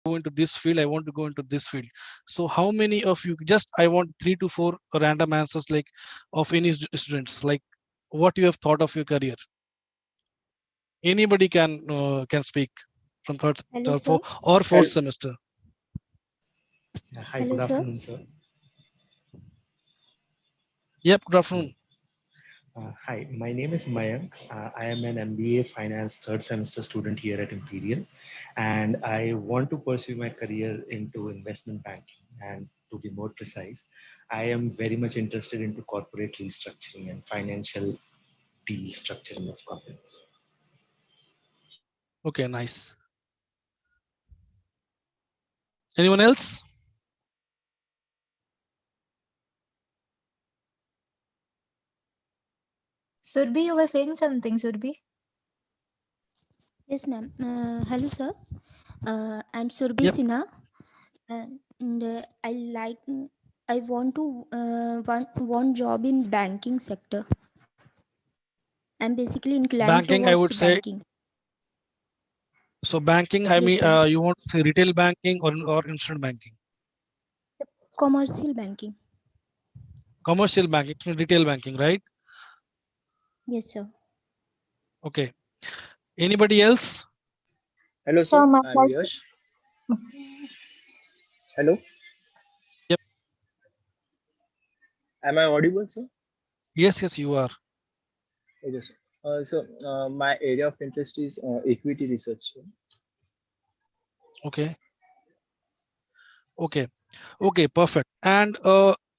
go into this field, I want to go into this field. So how many of you, just I want 3 to 4 random answers, like of any students, like what you have thought of your career. Anybody can speak from third Hello, semester sir. or fourth Hel- semester. Hi, Hello, good sir. afternoon, sir. Yep, good afternoon. Hi, my name is Mayank. I am an MBA Finance third semester student here at Imperial, and I want to pursue my career into investment banking. And to be more precise, I am very much interested into corporate restructuring and financial deal structuring of companies. Okay, nice. Anyone else? Surbi, you were saying something, Surbi. Yes, ma'am. Hello, sir. I'm Surbi Yep. Sinha, and I want to want job in banking sector. I'm basically inclined Banking, I towards would say. banking. So banking, I Yes, mean, sir. you want to say retail banking or instant banking? Commercial banking. Commercial banking, retail banking, right? Yes, sir. Okay. Anybody else? Hello, So sir. my I'm question, Yash. Hello. Yep. Am I audible, sir? Yes, yes, you are. Okay, sir. My area of interest is equity research, sir. Okay. Okay. Okay, perfect. And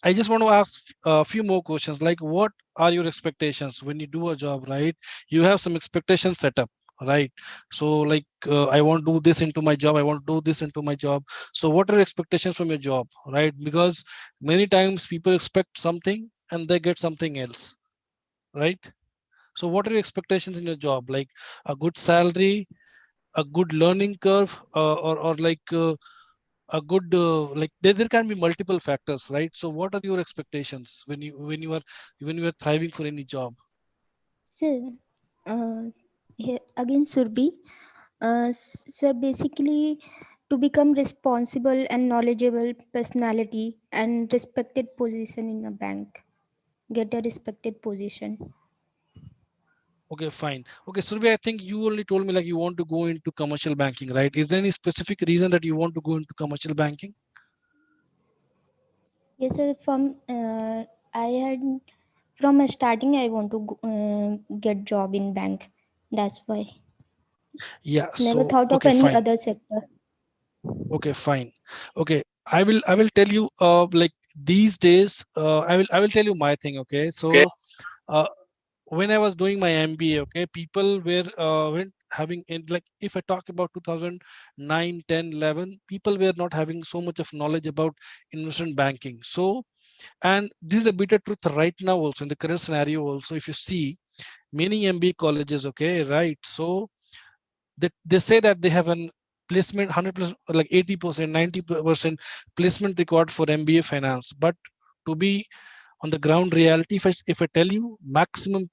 I just want to ask a few more questions. Like, what are your expectations when you do a job, right? You have some expectations set up, right? So, like, I want to do this into my job. I want to do this into my job. So, what are your expectations from your job, right? Because many times people expect something and they get something else, right? So, what are your expectations in your job? Like a good salary, a good learning curve, or like a good like there can be multiple factors, right? So what are your expectations when you are thriving for any job? Sir, uh, here again, Surbi. Sir, basically, to become responsible and knowledgeable personality and respected position in a bank. Get a respected position. Okay, fine. Okay, Surbi, I think you only told me like you want to go into commercial banking, right? Is there any specific reason that you want to go into commercial banking? Yes, sir. I had from starting I want to get job in bank. That's why Yeah, never so thought of okay, any fine. other sector. Okay, fine. Okay, I will tell you like these days I will tell you my thing, okay? So uh, when I was doing my MBA, okay, people weren't having in, like if I talk about 2009, 10, 11, people were not having so much of knowledge about investment banking. So, and this is a bitter truth right now also in the current scenario also. If you see many MBA colleges, okay, right? So they say that they have an placement 100%, like 80%, 90% placement required for MBA finance, but to be on the ground reality, if I tell you maximum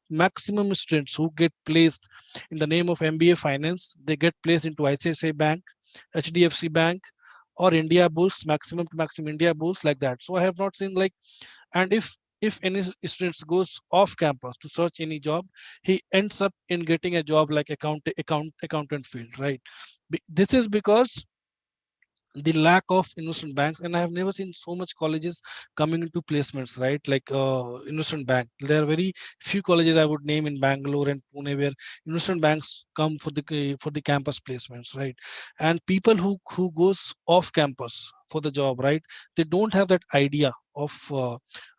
students who get placed in the name of MBA finance, they get placed into ICICI Bank, HDFC Bank, or India Bulls, maximum to maximum India Bulls, like that. So I have not seen like, and if any students goes off campus to search any job, he ends up in getting a job like accountant field, right? This is because the lack of investment banks, and I have never seen so much colleges coming into placements, right? Like investment bank, there are very few colleges I would name in Bangalore and Pune where investment banks come for the campus placements, right? And people who goes off campus for the job, right, they don't have that idea of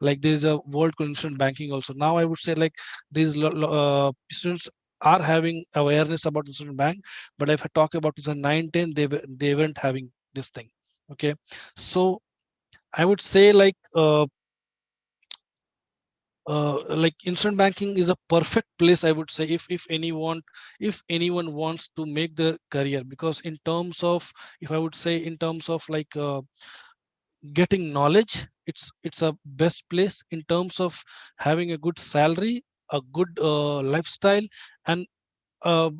like there's a world called investment banking also. Now I would say like these students are having awareness about investment bank, but if I talk about 2009, 10, they weren't having this thing. Okay, so I would say like instant banking is a perfect place, I would say, if anyone wants to make their career, because in terms of, if I would say in terms of like getting knowledge, it's a best place in terms of having a good salary, a good lifestyle, and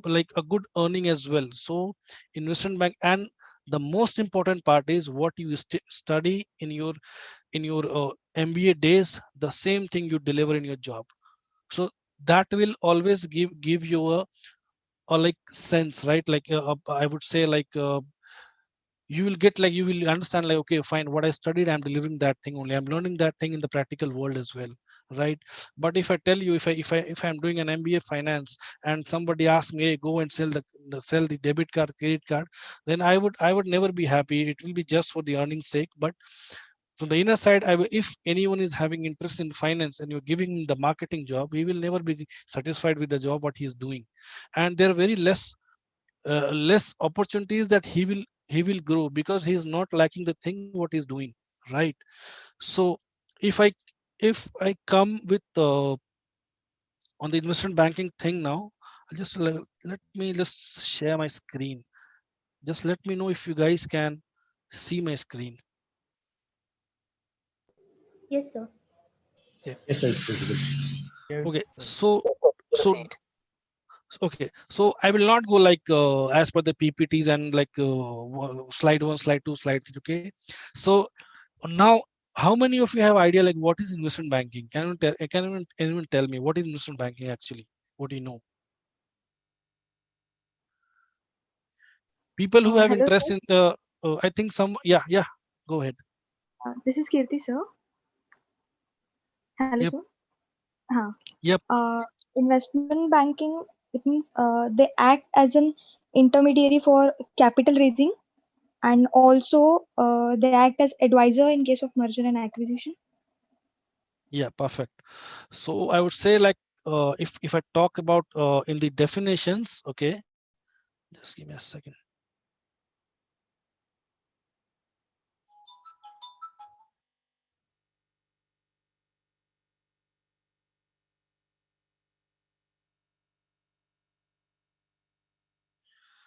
like a good earning as well. So investment bank, and The most important part is what you study in your MBA days, the same thing you deliver in your job. So that will always give you a like sense, right? Like I would say like you will get like you will understand like, okay, fine, what I studied, I'm delivering that thing only, I'm learning that thing in the practical world as well, right? But if I tell you, if I'm doing an MBA finance and somebody asks me, hey, go and sell the debit card, credit card, then I would never be happy. It will be just for the earnings sake. But from the inner side, if anyone is having interest in finance and you're giving him the marketing job, he will never be satisfied with the job what he's doing. And there are very less opportunities that he will grow, because he is not liking the thing what he's doing, right? So if i if I come with on the investment banking thing now, I'll just let me just share my screen. Just let me know if you guys can see my screen. Yes, sir. Okay. Yes, sir, it's visible. Yes, Okay, sir. so okay, so I will not go like as per the PPTs and like slide one, slide two, slide three. Okay, so now, how many of you have idea like what is investment banking? Can anyone tell me what is investment banking actually? What do you know? People who have Hello, interest sir. in I think some, yeah, go ahead. This is Kirti, sir. Hello, Yep, sir. Huh. yep, Investment banking, it means they act as an intermediary for capital raising, and also they act as advisor in case of merger and acquisition. yeah, perfect. So I would say like if I talk about in the definitions, okay, just give me a second.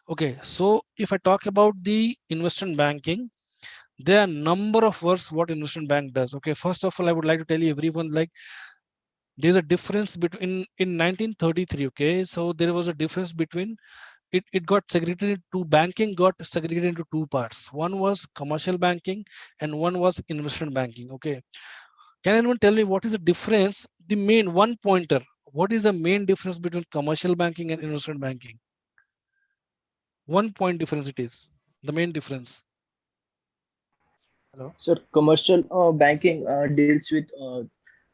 Okay, so if I talk about the investment banking, there are number of words what investment bank does. Okay, first of all, I would like to tell you everyone like there's a difference between in 1933. Okay, so there was a difference between it got segregated into banking, got segregated into two parts. One was commercial banking and one was investment banking. Okay, can anyone tell me what is the difference? The main one pointer. What is the main difference between commercial banking and investment banking? One point difference it is the main difference. Hello. So commercial banking deals with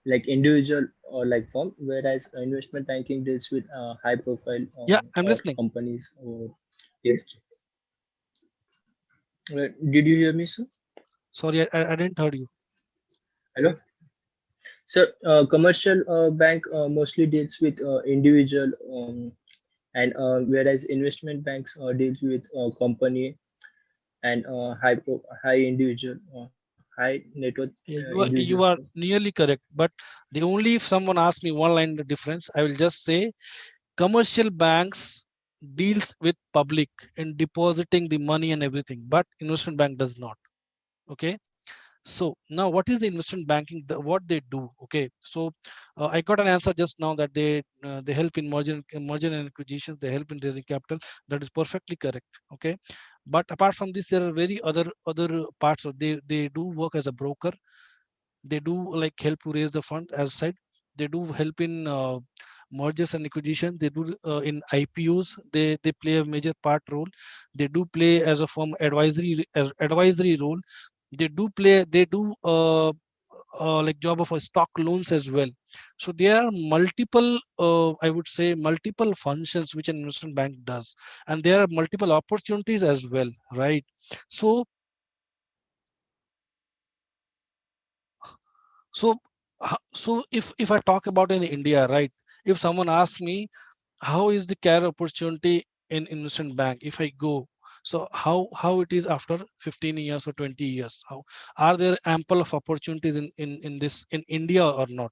like individual or like firm, whereas investment banking deals with high profile Yeah, I'm or listening. companies. Or yes. Did you hear me, sir? Sorry, I didn't heard you. Hello. So commercial bank mostly deals with individual, and whereas investment banks deals with company and high individual, high net worth Yeah, individuals. you are nearly correct. But the only if someone asks me one line difference, I will just say commercial banks deals with public in depositing the money and everything, but investment bank does not. Okay. So now what is the investment banking? What they do? Okay. So I got an answer just now that they help in merger and acquisitions. They help in raising capital. That is perfectly correct. Okay. But apart from this, there are very other parts. Of they do work as a broker. They do like help to raise the fund as said. They do help in mergers and acquisition. They do in IPOs. They play a major part role. They do play as a firm advisory role. They do like job of a stock loans as well. So there are multiple I would say multiple functions which an investment bank does, and there are multiple opportunities as well, right? So so so if I talk about in India, right, if someone asks me how is the career opportunity in investment bank if I go, so how it is after 15 years or 20 years, how are there ample of opportunities in this in India or not?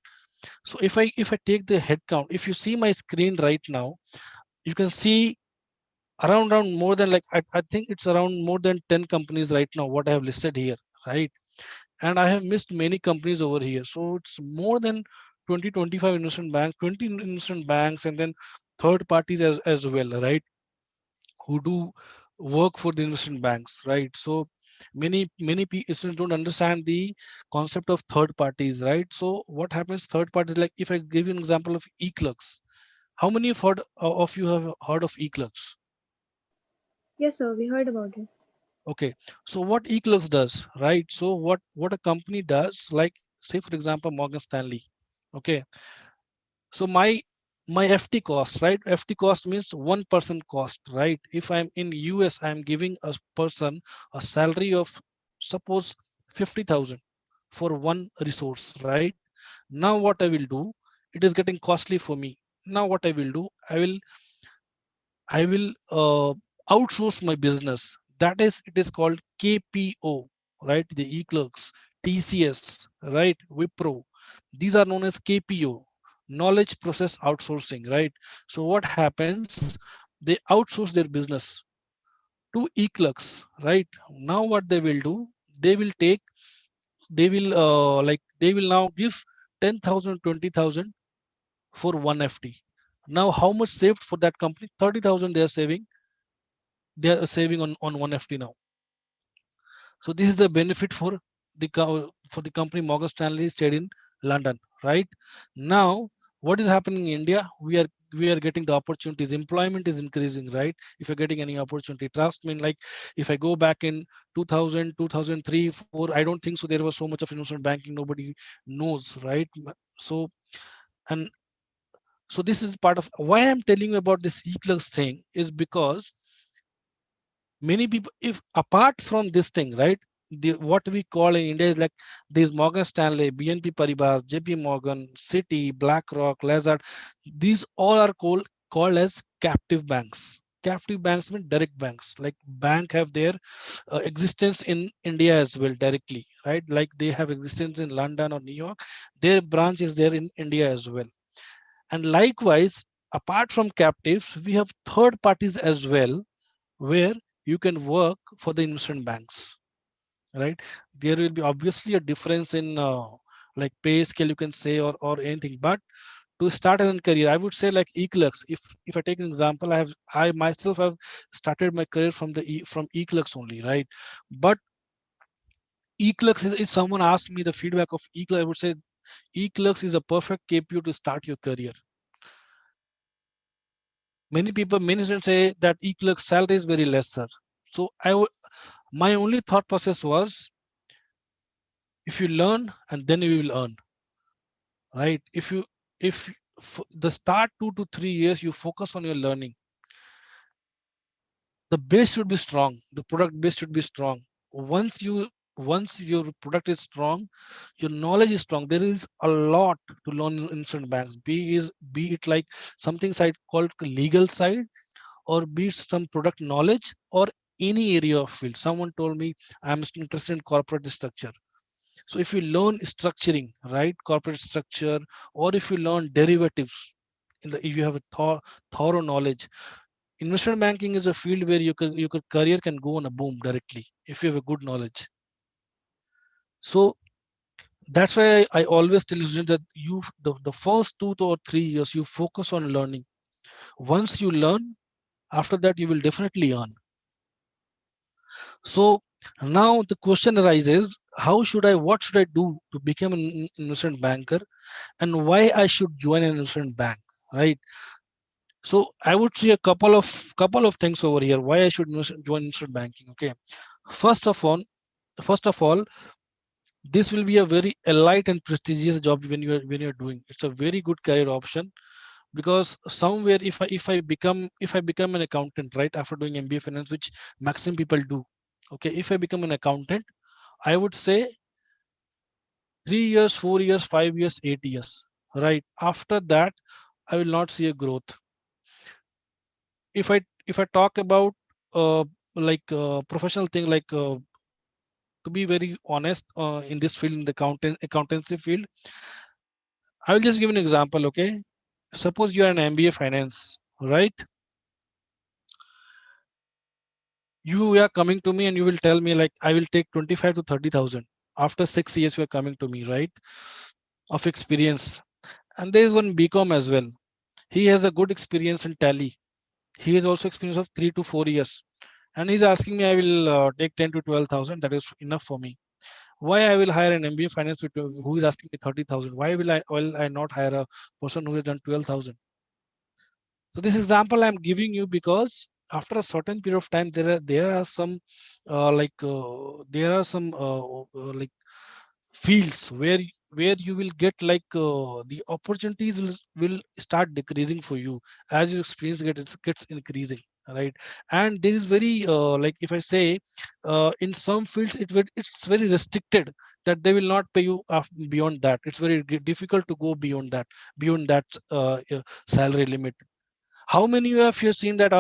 So if I take the head count, if you see my screen right now, you can see around more than like I think it's around more than 10 companies right now what I have listed here, right? And I have missed many companies over here. So it's more than 20-25 investment banks, 20 investment banks, and then third parties as well, right? Who do work for the investment banks, right? So many students don't understand the concept of third parties, right? So what happens? Third parties, like if I give you an example of e-clerks, how many of you have heard of e-clerks? Yes, sir, we heard about it. Okay, so what e-clerks does, right? So what a company does, like say for example Morgan Stanley. Okay, so my FT cost, right? FT cost means one person cost, right? If I'm in US, I'm giving a person a salary of suppose 50,000 for one resource, right? Now what I will do, it is getting costly for me. Now what I will do, I will outsource my business. That is, it is called KPO, right? The e-clerks, TCS, right? Wipro. These are known as KPO, knowledge process outsourcing, right? So what happens? They outsource their business to e-clerks, right? Now what they will do? They will take, they will now give 10,000, 20,000 for one FT. Now how much saved for that company? 30,000 they are saving on one FT now. So this is the benefit for for the company Morgan Stanley stayed in London, right? Now, what is happening in India? We are getting the opportunities. Employment is increasing, right? If you're getting any opportunity, trust me. Like if I go back in 2000, 2003, 4, I don't think so. There was so much of investment banking. Nobody knows, right? So and so this is part of why I'm telling you about this e-clerks thing is because many people, if apart from this thing, right, what we call in India is like these Morgan Stanley, BNP Paribas, JP Morgan, Citi, BlackRock, Lazard, these all are called as captive banks. Captive banks mean direct banks, like bank have their existence in India as well directly, right? Like they have existence in London or New York, their branch is there in India as well. And likewise, apart from captives, we have third parties as well, where you can work for the investment banks, right? There will be obviously a difference in like pay scale, you can say, or anything. But to start as a career, I would say like e-clerks. If I take an example, I myself have started my career from from e-clerks only, right? But e-clerks is someone asked me the feedback of e-clerks, I would say e-clerks is a perfect KPU to start your career. Many students say that e-clerk salary is very lesser. So my only thought process was, if you learn and then you will earn, right? If the start 2 to 3 years you focus on your learning, the base should be strong, the product base should be strong. Once your product is strong, your knowledge is strong, there is a lot to learn in instant banks, be it like something side called legal side, or be it some product knowledge, or any area of field. Someone told me I'm interested in corporate structure. So if you learn structuring, right, corporate structure, or if you learn derivatives, if you have a thorough knowledge, investment banking is a field where your career can go on a boom directly if you have a good knowledge. So that's why I always tell students that the first 2 or 3 years you focus on learning. Once you learn, after that you will definitely earn. So now the question arises, what should I do to become an investment banker, and why I should join an investment bank, right? So I would see a couple of things over here why I should join investment banking. Okay, first of all, first of all, this will be a very elite and prestigious job when you're doing. It's a very good career option, because somewhere if I become an accountant, right, after doing MBA finance, which maximum people do. Okay, if I become an accountant, I would say 3 years, 4 years, 5 years, 8 years. Right. After that, I will not see a growth. If I talk about professional thing, to be very honest, in this field, in the accountancy field, I will just give an example. Okay. Suppose you are an MBA finance, right? You are coming to me and you will tell me like I will take 25 to 30,000. After 6 years, you are coming to me, right? Of experience. And there is one BCom as well. He has a good experience in Tally. He has also experience of 3 to 4 years. and he's asking me, I will take 10 to 12,000. That is enough for me. Why I will hire an MBA finance with who is asking me 30,000? Why will I not hire a person who has done 12,000? So this example I'm giving you because after a certain period of time, there are some there are some like fields where you will get the opportunities will start decreasing for you as your experience gets increasing, right? And there is very like if I say in some fields it's very restricted that they will not pay you beyond that. It's very difficult to go beyond that salary limit. How many of you have seen that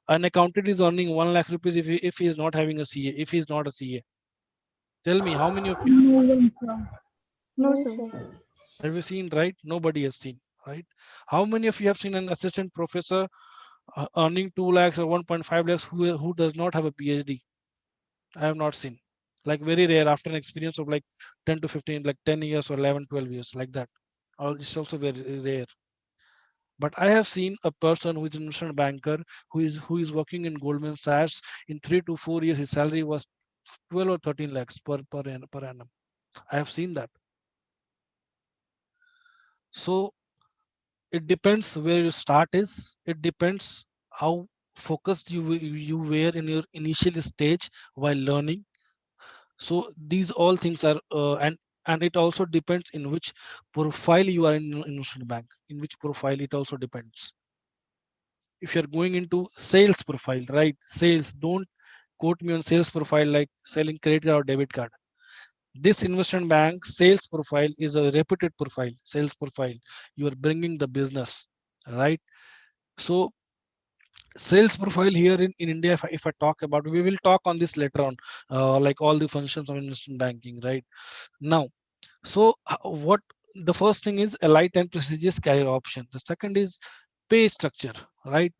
an accountant is earning 1 lakh rupees if he is not having a CA, if he is not a CA? Tell me, how many of you No, sir. No, No, sir. sir. have you seen, right? Nobody has seen, right? How many of you have seen an assistant professor earning 2 lakhs or 1.5 lakhs who does not have a PhD? I have not seen. Like very rare after an experience of like 10 to 15, like 10 years or 11, 12 years, like that. It's also very rare. But I have seen a person who is an investment banker who is working in Goldman Sachs. In 3 to 4 years, his salary was 12 or 13 lakhs per annum. I have seen that. So it depends where your start is. It depends how focused you were in your initial stage while learning. So these all things are and it also depends in which profile you are in investment bank. In which profile it also depends. If you're going into sales profile, right? Sales, don't quote me on sales profile like selling credit card or debit card. This investment bank sales profile is a reputed profile, sales profile. You are bringing the business, right? So sales profile here in India, if I talk about, we will talk on this later on, like all the functions of investment banking, right? Now, so what the first thing is a light and prestigious career option. The second is pay structure, right?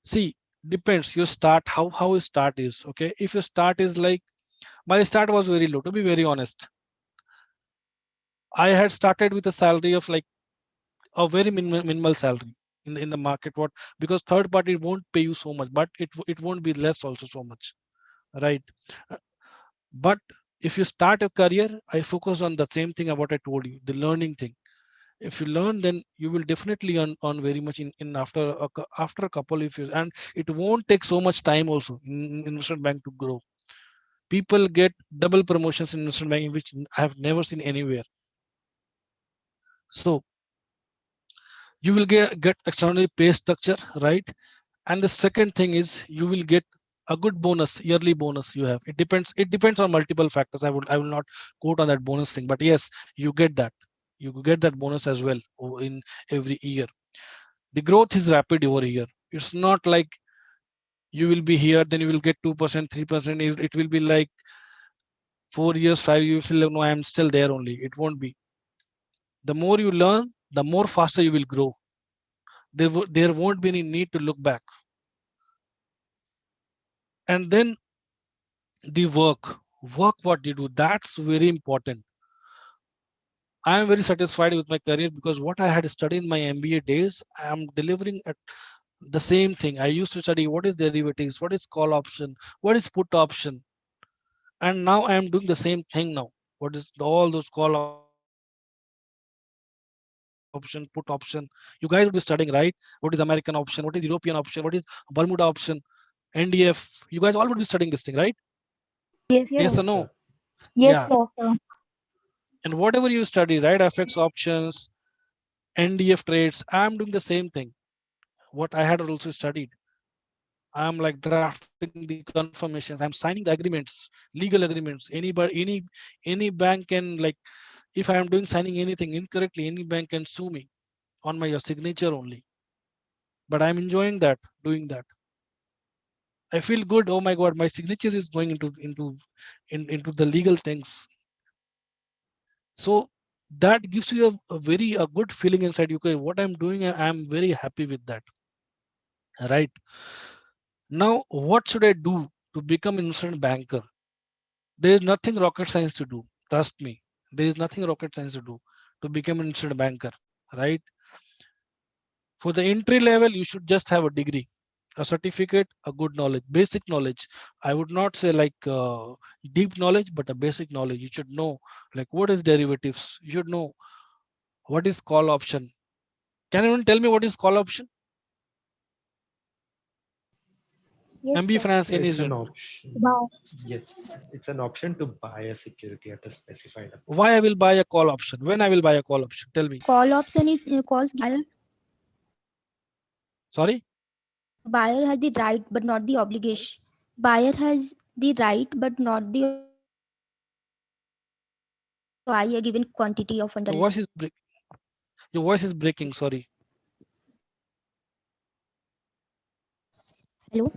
See, depends your start, how your start is. Okay, if your start is like my start was very low, to be very honest. I had started with a salary of like a very minimal salary in the market. What? Because third party won't pay you so much, but it won't be less also so much, right? Uh, but if you start a career, I focus on the same thing about I told you, the learning thing. If you learn, then you will definitely earn very much in after a couple of years, and it won't take so much time also in investment bank to grow. People get double promotions in investment banking, which I have never seen anywhere. So you will get extraordinary pay structure, right? And the second thing is you will get a good bonus, yearly bonus you have. It depends on multiple factors. I will not quote on that bonus thing, but yes, you get that. You get that bonus as well in every year. The growth is rapid over here. It's not like you will be here, then you will get 2%, 3%. It will be like 4 years, 5 years, no, I am still there only. It won't be. The more you learn, the more faster you will grow. There won't be any need to look back. And then the work what you do, that's very important. I am very satisfied with my career because what I had studied in my MBA days, I am delivering at the same thing. I used to study what is derivatives, what is call option, what is put option, and now I am doing the same thing now. What is all those call option, put option? You guys would be studying, right? What is American option? What is European option? What is Bermuda option? NDF? You guys all would be studying this thing, right? Yes, Yes Yes, or sir. Yes, no? sir. Yes, Yeah. sir. And whatever you study, right? FX options, NDF trades, I'm doing the same thing. What I had also studied. I'm like drafting the confirmations. I'm signing the agreements, legal agreements. Any bank can like, if I am doing signing anything incorrectly, any bank can sue me on my signature only. But I'm enjoying that, doing that. I feel good. Oh my God, my signature is going into the legal things. So that gives you a good feeling inside you. Okay, what I'm doing, I'm very happy with that. Right now, what should I do to become an investment banker? There is nothing rocket science to do. Trust me, there is nothing rocket science to do to become an investment banker. Right? For the entry level, you should just have a degree. A certificate, a good knowledge, basic knowledge. I would not say like deep knowledge, but a basic knowledge. You should know like what is derivatives. You should know what is call option. Can anyone tell me what is call option? Yes, MB sir. finance So any it's an student. option. Wow. Yes, it's an option to buy a security at a specified amount. Why I will buy a call option? When I will buy a call option? Tell me. Call option it calls buyer. Sorry. Buyer has the right but not the obligation. Buyer has the right but not the obligation to buy a given quantity of underlying. Your voice is break. Your voice is breaking. Sorry. Hello.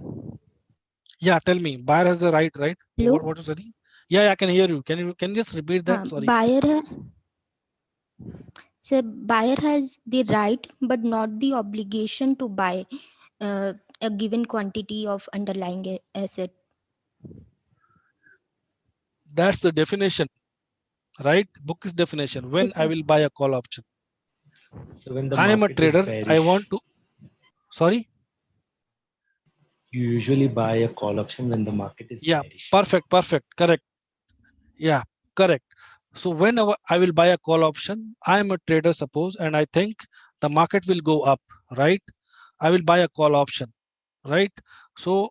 Yeah. Tell me. Buyer has the right, right? Hello. What is saying? Yeah, yeah, I can hear you. Can you just repeat that? Sorry. Buyer has the right but not the obligation to buy uh, a given quantity of underlying asset. That's the definition, right? Book is definition. When Yes, I sir. will buy a call option. So when the I am a market is trader. I want bearish, to. Sorry. you usually buy a call option when the market is Yeah. bearish. Perfect. Perfect. Correct. Yeah. Correct. So whenever I will buy a call option, I am a trader, suppose, and I think the market will go up, right? I will buy a call option, right? So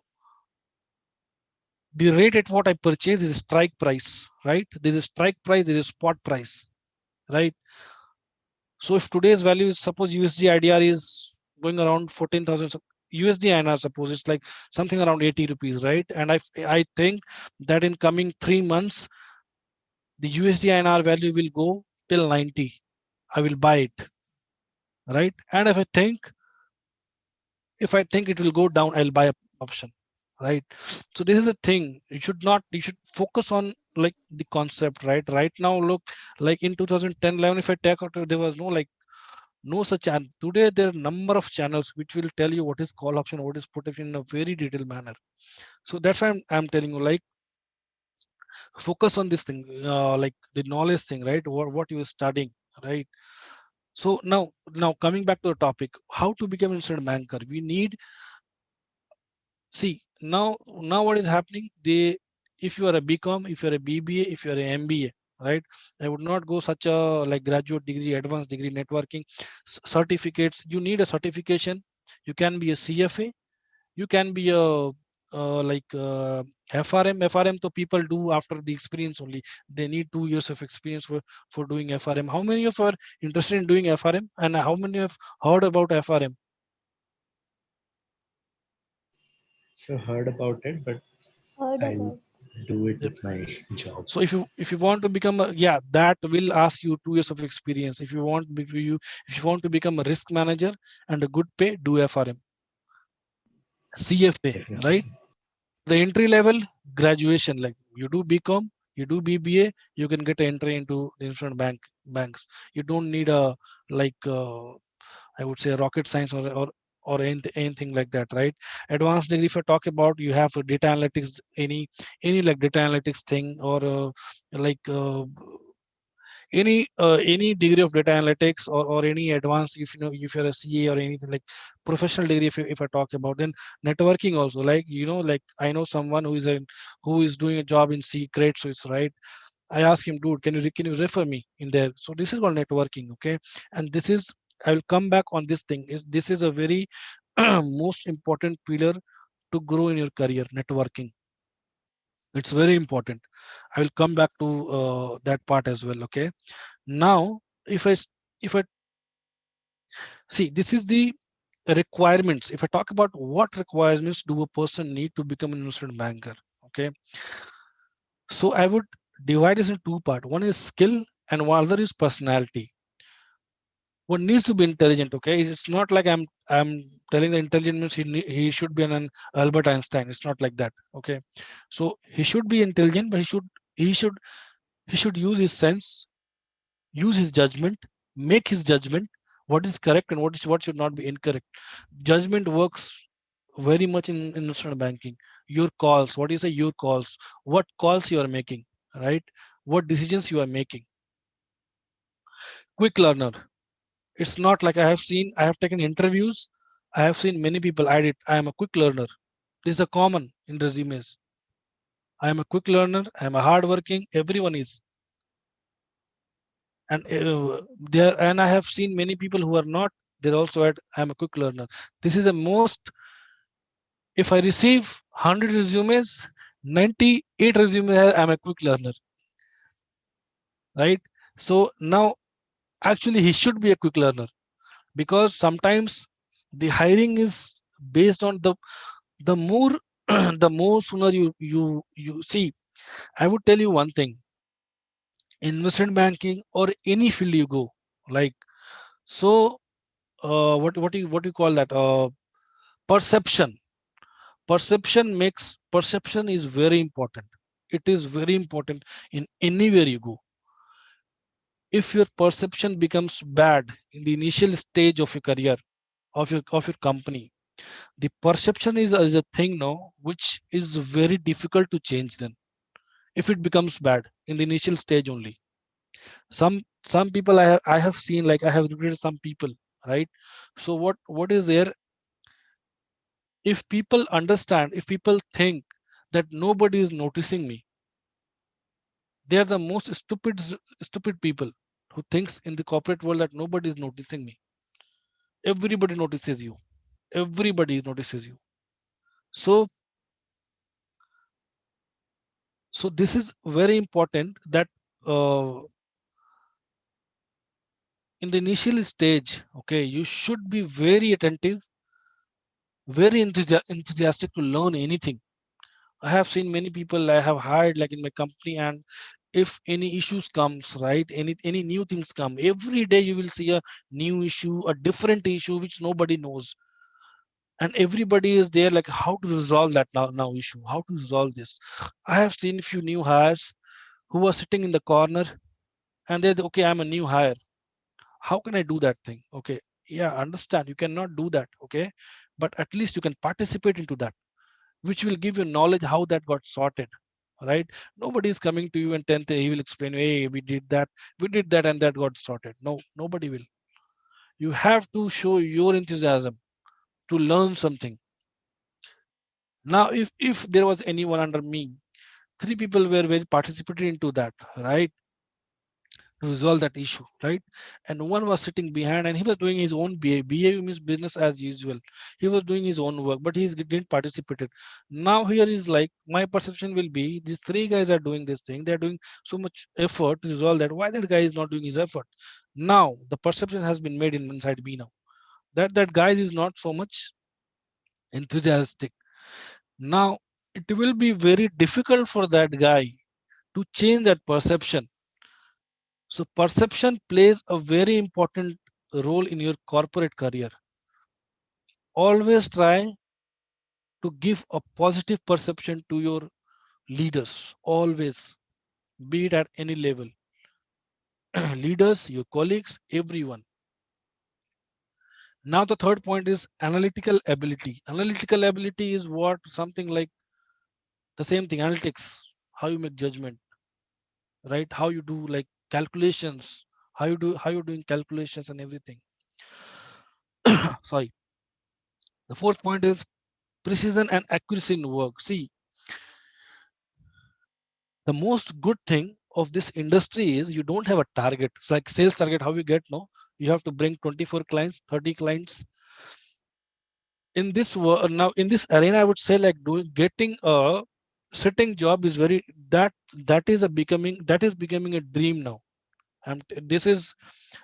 the rate at what I purchase is strike price, right? There is a strike price, there is spot price, right? So if today's value is, suppose USD IDR is going around 14,000 USD INR, suppose it's like something around 80 rupees, right? And I think that in coming 3 months, the USD INR value will go till 90. I will buy it, right? And if I think it will go down, I'll buy a option, right? So this is a thing. You should focus on like the concept, right? Right now, look, like in 2010, 11, if I take out, there was no like no such channel. Today there are number of channels which will tell you what is call option, what is put option in a very detailed manner. So that's why I'm telling you, like, focus on this thing, like the knowledge thing, right? What you're studying, right? So now coming back to the topic, how to become an instant banker. We need, see, now what is happening, they, if you are a BCom, if you're a BBA, if you're a MBA, right, I would not go such a like graduate degree, advanced degree, networking certificates. You need a certification. You can be a CFA, you can be a like FRM to people do after the experience only. They need 2 years of experience for doing FRM. How many of you are interested in doing FRM, and how many have heard about FRM? So heard about it, but Heard I'll about. do it with my job. So if you want to become a, yeah, that will ask you 2 years of experience. If you want to become a risk manager and a good pay, do FRM. CFA, Definitely, right? sir. The entry level, graduation, like you do BCom, you do BBA, you can get entry into the insurance banks. You don't need a like I would say rocket science or anything like that, right? Advanced degree, if I talk about, you have data analytics, any like data analytics thing, or like any degree of data analytics, or any advanced, if you know, if you're a CA or anything like professional degree, if I talk about, then networking also, like, you know, like I know someone who is doing a job in Secret Suisse, right? I asked him, dude, can you refer me in there? So this is called networking, okay? And this is, I will come back on this thing, is this is a very most important pillar to grow in your career, networking. It's very important. I will come back to that part as well, okay? Now, if I see, this is the requirements. If I talk about what requirements do a person need to become an investment banker, okay? So I would divide this in two parts. One is skill and one other is personality. One needs to be intelligent, okay? It's not like I'm telling the intelligent means he should be an Albert Einstein. It's not like that, okay? So he should be intelligent, but he should he should use his sense, use his judgment, make his judgment, what is correct and what should not be incorrect. Judgment works very much in investment banking. Your calls, what do you say, your calls, what calls you are making, right? What decisions you are making. Quick learner. It's not like I have taken interviews, I have seen many people add it. I am a quick learner. This is a common in resumes. I am a quick learner. I am a hardworking. Everyone is, and there. And I have seen many people who are not. They also add, I am a quick learner. This is the most. If I receive 100 resumes, 98 resumes I am a quick learner, right? So now actually he should be a quick learner, because sometimes the hiring is based on the more the more sooner you see. I would tell you one thing: investment banking or any field you go, like, so what do you call that, perception. Perception is very important. It is very important in anywhere you go. If your perception becomes bad in the initial stage of your career, of your company, the perception is a thing now which is very difficult to change. Then if it becomes bad in the initial stage only, some people I have seen, like I have recruited some people, right? So what is there, if people understand, if people think that nobody is noticing me, they are the most stupid people who thinks in the corporate world that nobody is noticing me. Everybody notices you. Everybody notices you. So this is very important that uh, in the initial stage, okay, you should be very attentive, very enthusiastic to learn anything. I have seen many people I have hired, like in my company, and if any issues comes, right, any new things come, every day you will see a new issue, a different issue which nobody knows, and everybody is there like how to resolve that now issue, how to resolve this. I have seen few new hires who are sitting in the corner, and they're okay, I'm a new hire, how can I do that thing? Okay, yeah, understand you cannot do that, okay, but at least you can participate into that, which will give you knowledge how that got sorted, right? Nobody is coming to you and 10th he will explain, hey, we did that and that got sorted. No, nobody will. You have to show your enthusiasm to learn something. Now if there was anyone under me, three people were very participated into that, right, to resolve that issue, right? And one was sitting behind and he was doing his own BA. BA means business as usual. He was doing his own work, but he didn't participate. Now here is like my perception will be these three guys are doing this thing. They're doing so much effort to resolve that. Why that guy is not doing his effort? Now the perception has been made inside me now that guy is not so much enthusiastic. Now it will be very difficult for that guy to change that perception. So perception plays a very important role in your corporate career. Always try to give a positive perception to your leaders. Always, be it at any level. Leaders, your colleagues, everyone. Now the third point is analytical ability. Analytical ability is what something like the same thing, analytics, how you make judgment, right? How you do like calculations, how you're doing calculations and everything. Sorry. The fourth point is precision and accuracy in work. See, the most good thing of this industry is you don't have a target. It's like sales target, how you get, no? You have to bring 24 clients, 30 clients. In this now in this arena, I would say like doing getting a sitting job is very that is becoming a dream now. And this is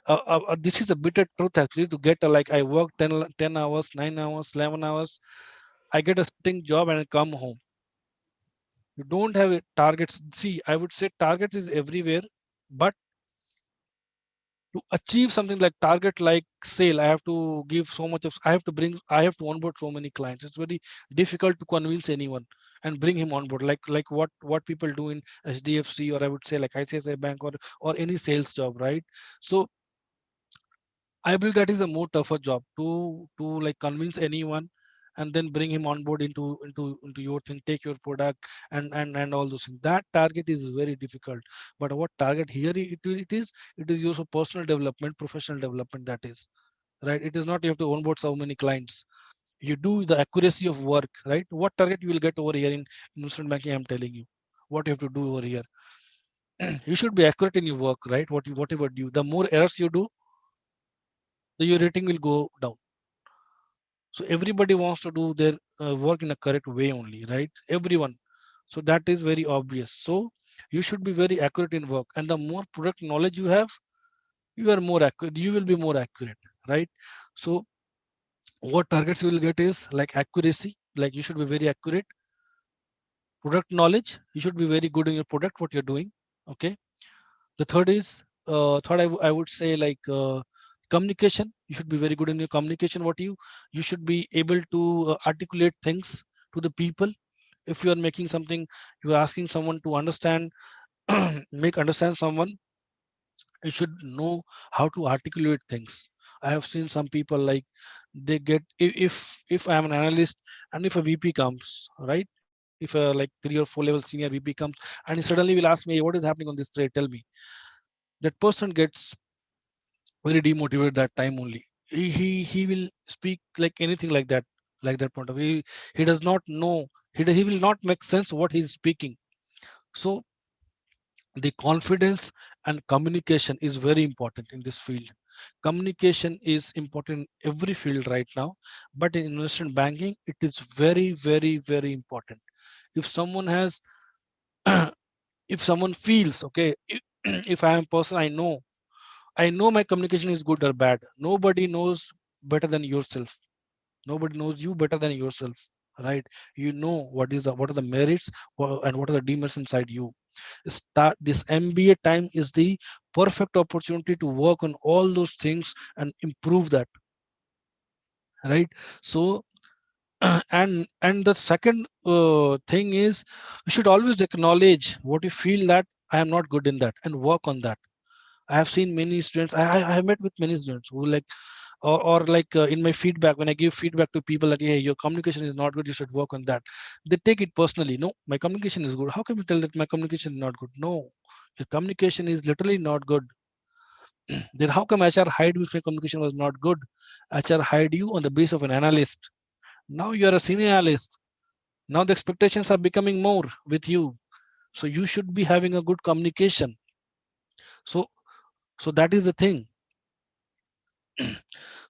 a bitter truth actually to get like I work 10 hours, 9 hours, 11 hours. I get a sitting job and I come home. You don't have targets. See, I would say targets is everywhere, but to achieve something like target like sale, I have to give so much of I have to onboard so many clients. It's very difficult to convince anyone and bring him on board like what people do in HDFC, or I would say like ICICI Bank, or any sales job, right? So I believe that is a more tougher job to like convince anyone and then bring him on board into your thing, take your product and all those things. That target is very difficult. But what target here it is your personal development, professional development, that is, right? It is not you have to onboard so many clients. You do the accuracy of work, right? What target you will get over here in investment banking, I'm telling you what you have to do over here. You should be accurate in your work, right? Whatever you do, the more errors you do, your rating will go down. So everybody wants to do their work in a correct way only, right? Everyone. So that is very obvious. So you should be very accurate in work, and the more product knowledge you have, you are more accurate, you will be more accurate, right? So what targets you will get is like accuracy, like you should be very accurate. Product knowledge, you should be very good in your product, what you're doing. Okay. The third is third, I would say like communication. You should be very good in your communication. You should be able to articulate things to the people. If you are making something, you are asking someone to understand, make understand someone, you should know how to articulate things. I have seen some people like they get, if I am an analyst and if a VP comes, right? If a like 3 or 4 level senior VP comes and he suddenly will ask me, what is happening on this trade, tell me, that person gets very demotivated that time only. He will speak like anything like that point of view. He does not know, he will not make sense what he's speaking. So the confidence and communication is very important in this field. Communication is important in every field right now, but in investment banking it is very very very important. If someone has if someone feels okay, if I am a person, I know my communication is good or bad. Nobody knows better than yourself. Nobody knows you better than yourself, right? You know what are the merits, and what are the demerits inside you. Start this MBA time is the perfect opportunity to work on all those things and improve that, right? So and the second thing is, you should always acknowledge what you feel that I am not good in that and work on that. I have seen many students. I have met with many students who like, or like in my feedback, when I give feedback to people that, hey, your communication is not good, you should work on that. They take it personally. No, my communication is good. How can you tell that my communication is not good? No, your communication is literally not good. Then how come HR hired you if your communication was not good? HR hired you on the basis of an analyst. Now you are a senior analyst. Now the expectations are becoming more with you. So you should be having a good communication. So that is the thing.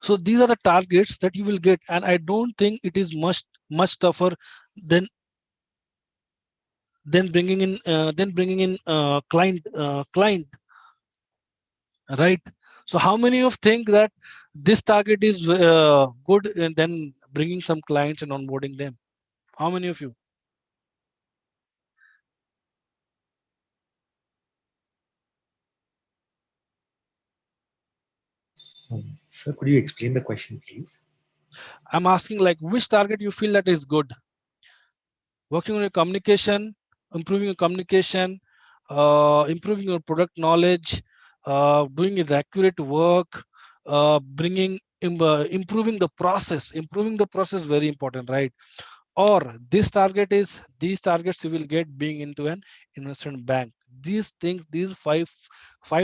So these are the targets that you will get, and I don't think it is much tougher than bringing in client, right? So how many of think that this target is good, and then bringing some clients and onboarding them? How many of you? Sir, could you explain the question, please? I'm asking like which target you feel that is good. Working on your communication, improving your communication, improving your product knowledge, doing the accurate work, improving the process. Improving the process very important, right? Or these targets you will get being into an investment bank. These things, these five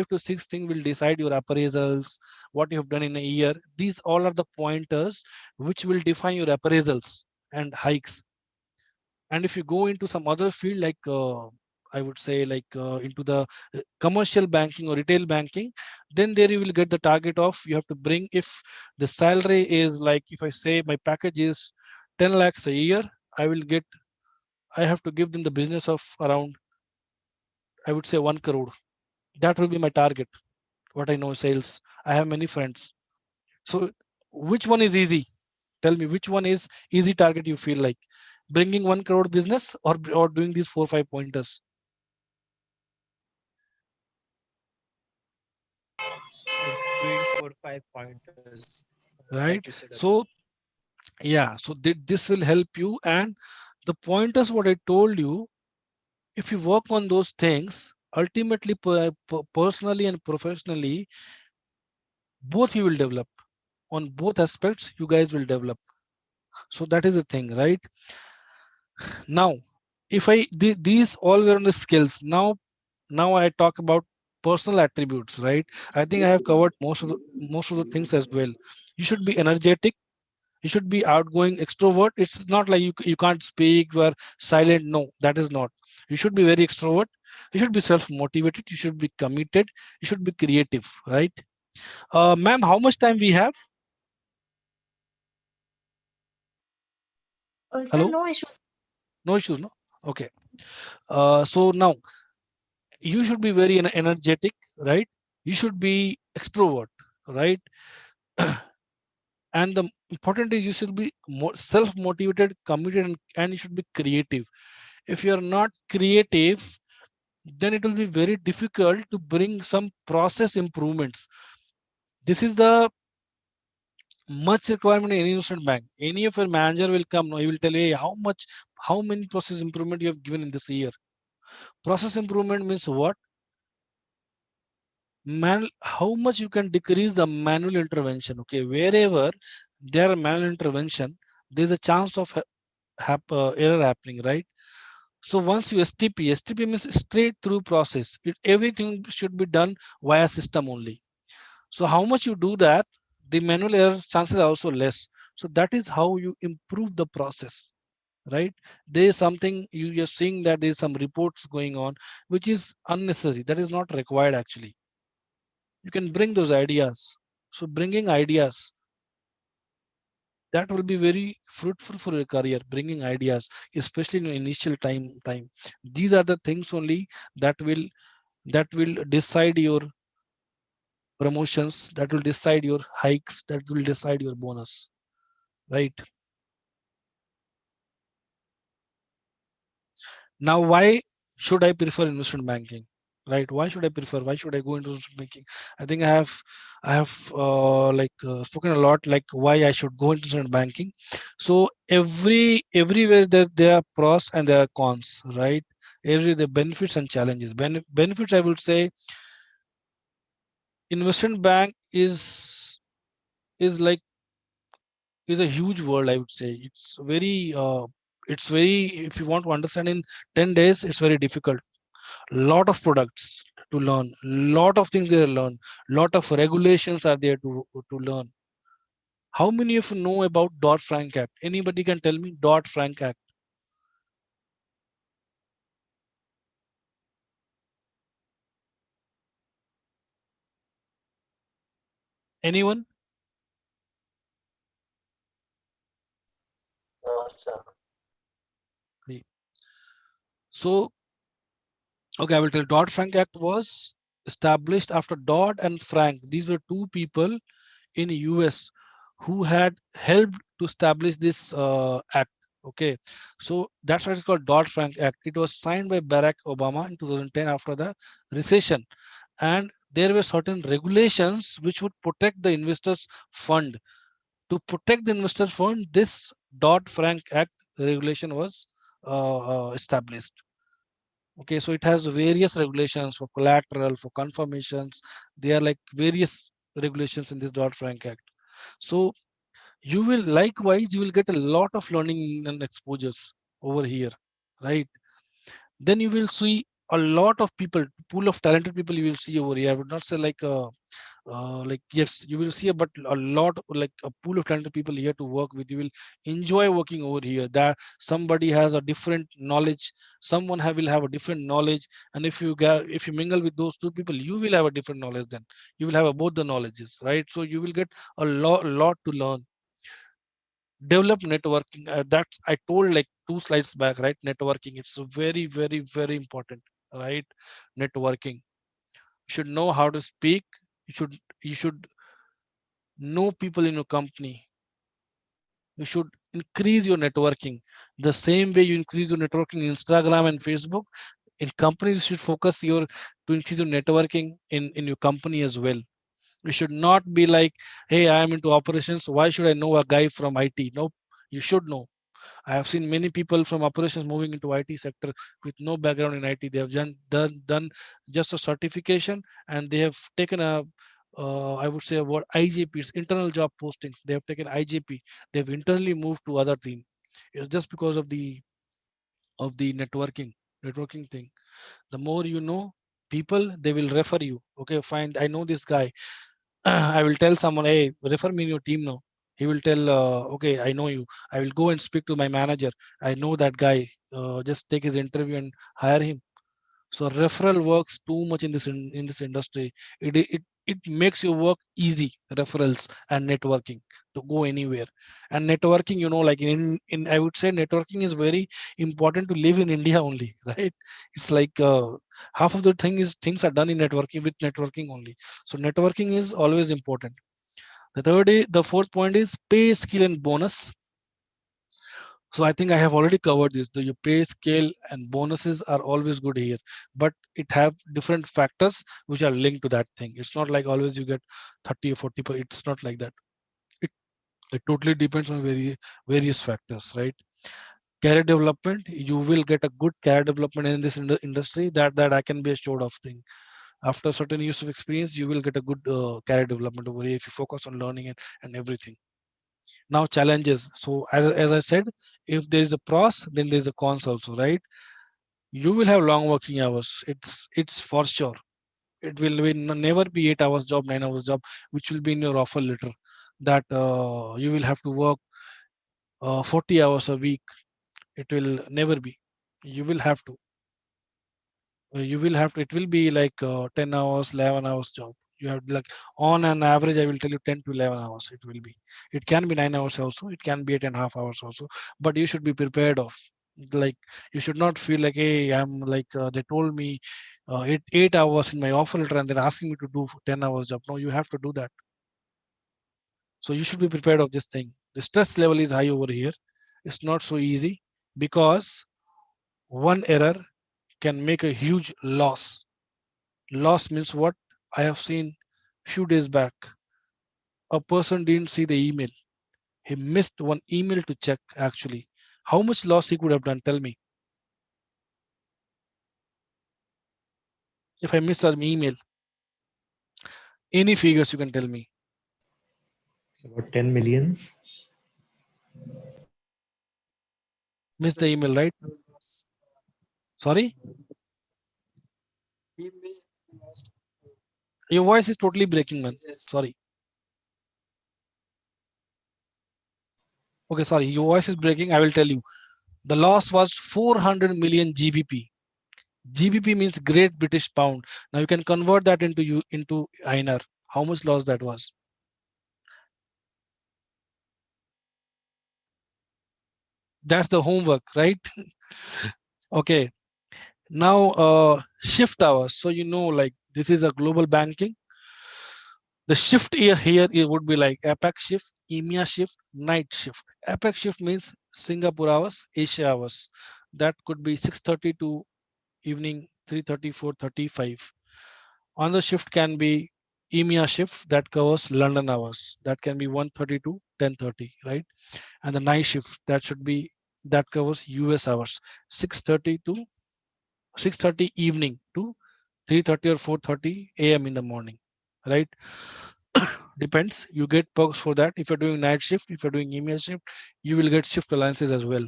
to six things will decide your appraisals, what you have done in a year. These all are the pointers which will define your appraisals and hikes. And if you go into some other field like I would say like into the commercial banking or retail banking, then there you will get the target of, you have to bring, if the salary is like, if I say my package is 10 lakhs a year, I will get, I have to give them the business of around, I would say 1 crore. That will be my target. What I know sales, I have many friends. So which one is easy? Tell me which one is easy target you feel like, bringing 1 crore business, or doing these 4 5 pointers, So doing 4 5 pointers, like you right? said earlier. So yeah, so this will help you. And the pointers what I told you, if you work on those things, ultimately personally and professionally, both you will develop. On both aspects you guys will develop. So that is the thing, right? Now if these all were on the skills. Now I talk about personal attributes, right? I think I have covered most of the things as well. You should be energetic. You should be outgoing, extrovert. It's not like you can't speak, you are silent. No, that is not. You should be very extrovert. You should be self motivated. You should be committed. You should be creative, right? Ma'am, how much time we have? Sir, Hello? no issue. No issues, no? Okay. So now you should be very energetic, right? You should be extrovert, right? And the important is you should be self motivated, committed, and you should be creative. If you are not creative, then it will be very difficult to bring some process improvements. This is the much requirement in any investment bank. Any of your manager will come, no, he will tell you, hey, how many process improvement you have given in this year. Process improvement means what? How much you can decrease the manual intervention. Okay, wherever there are manual intervention, there is a chance of error happening, right? So once you STP means straight through process. Everything should be done via system only. So how much you do that, the manual error chances are also less. So that is how you improve the process, right? There is something you're seeing that there is some reports going on, which is unnecessary. That is not required actually. You can bring those ideas. So bringing ideas, that will be very fruitful for your career. Bringing ideas, especially in your initial time. These are the things only that will decide your promotions, that will decide your hikes, that will decide your bonus, right? Now, why should I prefer investment banking? Right? Why should I prefer? Why should I go into investment banking? I think I have spoken a lot like why I should go into investment banking. So everywhere there are pros and there are cons, right? Every the benefits and challenges. Benefits, I would say, investment bank is like is a huge world. I would say it's very if you want to understand in 10 days, it's very difficult. Lot of products to learn, lot of things there to learn, lot of regulations are there to learn. How many of you know about Dodd-Frank Act? Anybody can tell me Dodd-Frank Act? Anyone? So okay, I will tell. Dodd-Frank Act was established after Dodd and Frank. These were two people in US who had helped to establish this act. Okay, so that's why it's called Dodd-Frank Act. It was signed by Barack Obama in 2010 after the recession, and there were certain regulations which would protect the investors' fund. To protect the investors' fund, this Dodd-Frank Act regulation was established. Okay, so it has various regulations for collateral, for confirmations. There are like various regulations in this Dodd-Frank Act. So you will get a lot of learning and exposures over here, right? Then you will see a lot of people, pool of talented people you will see over here. I would not say like yes, you will see but a lot like a pool of talented people here to work with. You will enjoy working over here. That somebody has a different knowledge, will have a different knowledge, and if you mingle with those two people, you will have a different knowledge. Then you will have both the knowledges, right? So you will get a lot to learn. Develop networking, that's I told like 2 slides back, right? Networking, it's very very very important, right? Networking, you should know how to speak. You should know people in your company. You should increase your networking the same way you increase your networking in Instagram and Facebook. In companies, you should focus your to increase your networking in your company as well. You should not be like, hey, I am into operations, why should I know a guy from IT? Nope, you should know. I have seen many people from operations moving into IT sector with no background in IT. They have done just a certification, and they have taken I would say what IJPs, internal job postings. They have taken IJP. They have internally moved to other team. It's just because of the networking thing. The more you know, people, they will refer you. Okay, fine, I know this guy. I will tell someone, hey, refer me in your team now. He will tell, okay, I know you, I will go and speak to my manager, I know that guy, just take his interview and hire him. So referral works too much in in this industry. It makes your work easy, referrals and networking, to go anywhere. And networking, like in I would say networking is very important to live in India only, right? It's like half of the things are done in networking, with networking only. So networking is always important. The fourth point is pay, skill, and bonus. So I think I have already covered this. The your pay scale and bonuses are always good here, but it have different factors which are linked to that thing. It's not like always you get 30 or 40. It's not like that. It it totally depends on various factors, right? Career development, you will get a good career development in this industry. That I can be assured of thing. After certain years of experience, you will get a good career development over here if you focus on learning and everything. Now challenges. So as I said, if there is a pros, then there is a cons also, right? You will have long working hours. It's for sure. It will be never be 8 hours job, 9 hours job, which will be in your offer letter. That you will have to work 40 hours a week. It will never be. You will have to. You will have to. It will be like 10 hours, 11 hours job. You have like on an average, I will tell you 10 to 11 hours. It will be. It can be 9 hours also. It can be 8.5 hours also. But you should be prepared of. Like you should not feel like, hey, I'm like they told me 8 hours in my offer letter and they're asking me to do 10 hours job. No, you have to do that. So you should be prepared of this thing. The stress level is high over here. It's not so easy because one error can make a huge loss. Loss means what? I have seen few days back. A person didn't see the email. He missed one email to check actually. How much loss he could have done? Tell me. If I miss an email, any figures you can tell me. About 10 millions. Miss the email, right? Sorry? Your voice is totally breaking, man. Sorry. Okay, sorry. Your voice is breaking. I will tell you. The loss was 400 million GBP. GBP means Great British Pound. Now you can convert that into INR. How much loss that was? That's the homework, right? Okay. Now shift hours. So like this is a global banking. The shift here it would be like APAC shift, EMEA shift, night shift. APAC shift means Singapore hours, Asia hours. That could be 6:30 to evening 3:30, 4:35. Another shift can be EMEA shift that covers London hours. That can be 1:30 to 10:30, right? And the night shift that covers US hours, 6:30 to 6:30 evening to 3:30 or 4:30 a.m. in the morning, right? Depends. You get perks for that. If you're doing night shift, if you're doing EMEA shift, you will get shift allowances as well.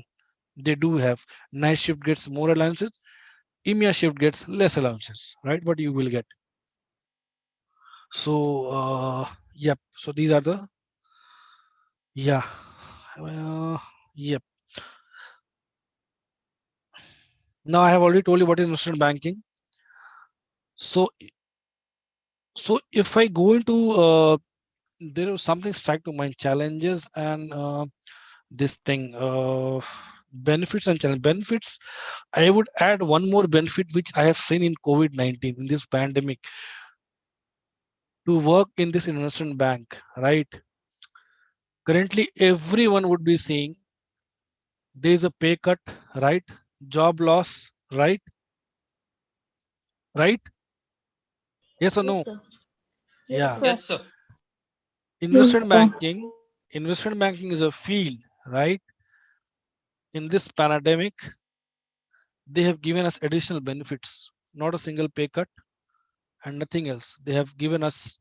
They do have night shift gets more allowances, EMEA shift gets less allowances, right? But you will get. So, yep. So these are the, yeah. Yep. Now I have already told you what is investment banking. So, if I go into, there is something strike to mind, challenges and this thing, benefits and challenge. Benefits, I would add one more benefit which I have seen in COVID-19, in this pandemic, to work in this investment bank, right? Currently, everyone would be saying there is a pay cut, right? Job loss, right? Right? Yes or no? Yes, sir. Yeah. Yes, Yes, sir. sir. Yes, Investment sir. banking, investment banking is a field, right? In this pandemic, they have given us additional benefits, not a single pay cut and nothing else. They have given us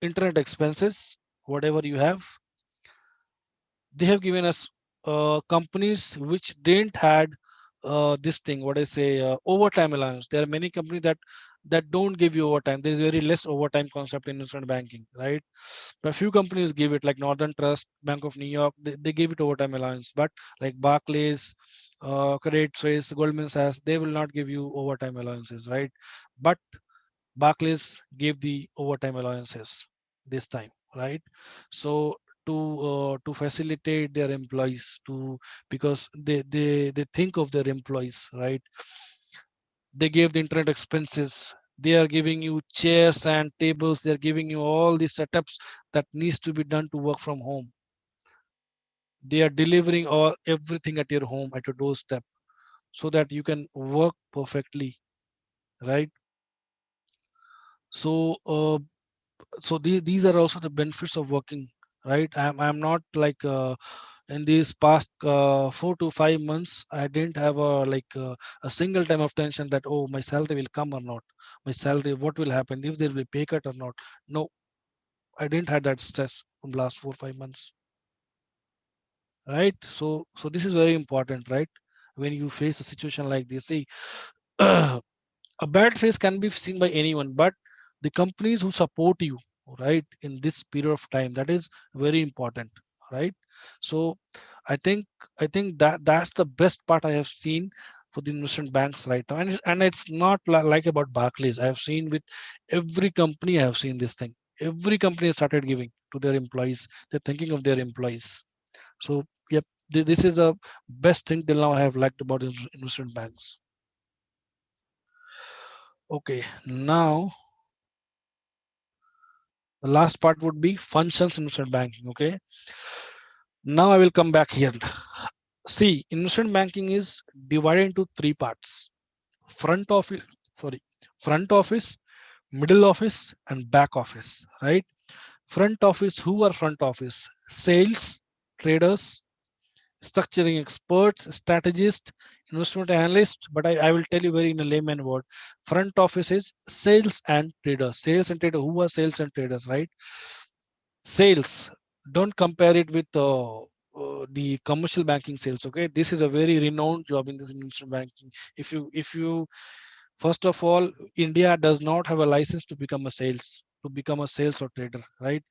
internet expenses, whatever you have. They have given us companies which didn't had this thing, what I say, overtime allowance. There are many companies that don't give you overtime. There is very less overtime concept in investment banking, right? But few companies give it, like Northern Trust, Bank of New York, they give it overtime allowance. But like Barclays, Credit Suisse, Goldman Sachs, they will not give you overtime allowances, right? But Barclays gave the overtime allowances this time, right? So to facilitate their employees, to because they think of their employees, right? They gave the internet expenses. They are giving you chairs and tables. They are giving you all the setups that needs to be done to work from home. They are delivering all everything at your home, at your doorstep, so that you can work perfectly, right? So so these are also the benefits of working, right? I'm not like in these past 4 to 5 months, I didn't have a single time of tension that, oh, my salary will come or not, my salary, what will happen, if there will be pay cut or not. No, I didn't have that stress from last 4 5 months, right? So this is very important, right? When you face a situation like this, see, a bad face can be seen by anyone, but the companies who support you, right, in this period of time, that is very important, right? So i think I think that's the best part I have seen for the investment banks right now. And it's not like about Barclays. I have seen with every company. I have seen this thing. Every company has started giving to their employees. They're thinking of their employees. So yep, this is the best thing till now I have liked about investment banks. Okay, now the last part would be functions in investment banking. Okay. Now I will come back here. See, investment banking is divided into three parts: front office, sorry, front office, middle office, and back office. Right? Front office. Who are front office? Sales, traders, structuring experts, strategists, investment analysts. But I will tell you very in a layman word. Front office is sales and traders. Sales and traders. Who are sales and traders? Right? Sales, don't compare it with the commercial banking sales. Okay, this is a very renowned job in this investment banking. If you First of all, India does not have a license to become a sales or trader, right?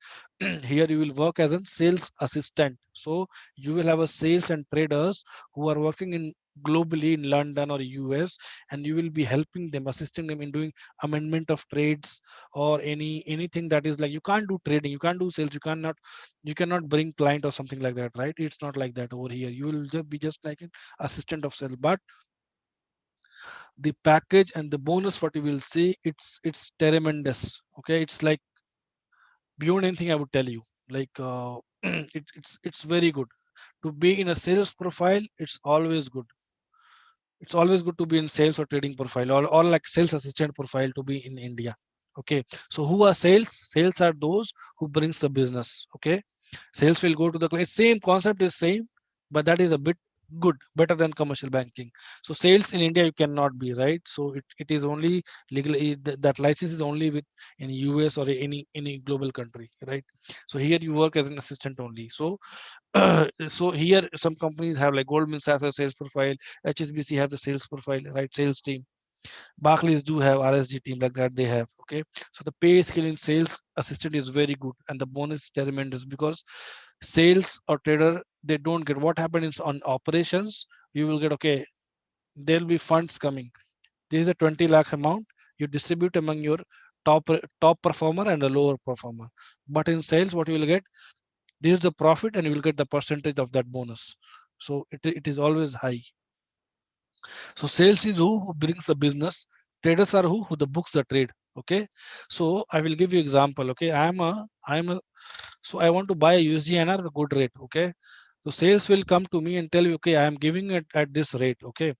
Here you will work as a sales assistant. So you will have a sales and traders who are working in globally in London or US, and you will be helping them, assisting them in doing amendment of trades or anything that is like, you can't do trading, you can't do sales, you cannot bring client or something like that, right? It's not like that over here. You will just be just like an assistant of sales. But the package and the bonus, what you will see, it's tremendous. Okay, it's like beyond anything I would tell you. Like it's very good to be in a sales profile. It's always good to be in sales or trading profile, or like sales assistant profile to be in India. Okay, so who are sales? Sales are those who brings the business. Okay, sales will go to the client. Same concept is same, but that is a bit good, better than commercial banking. So sales in India you cannot be, right? So it is only legal. That license is only with in US or any global country, right? So here you work as an assistant only. So so here some companies have like Goldman Sachs has sales profile, HSBC have the sales profile, right? Sales team. Barclays do have RSG team like that they have. Okay, so the pay scale in sales assistant is very good, and the bonus is tremendous because sales or trader, they don't get what happens on operations. You will get, okay, there will be funds coming. This is a 20 lakh amount. You distribute among your top top performer and the lower performer. But in sales, what you will get, this is the profit, and you will get the percentage of that bonus. So it is always high. So sales is who brings the business. Traders are who the books the trade. Okay. So I will give you example. Okay. I am a so I want to buy a USDNR at a good rate. Okay. So sales will come to me and tell you, okay, I am giving it at this rate. Okay.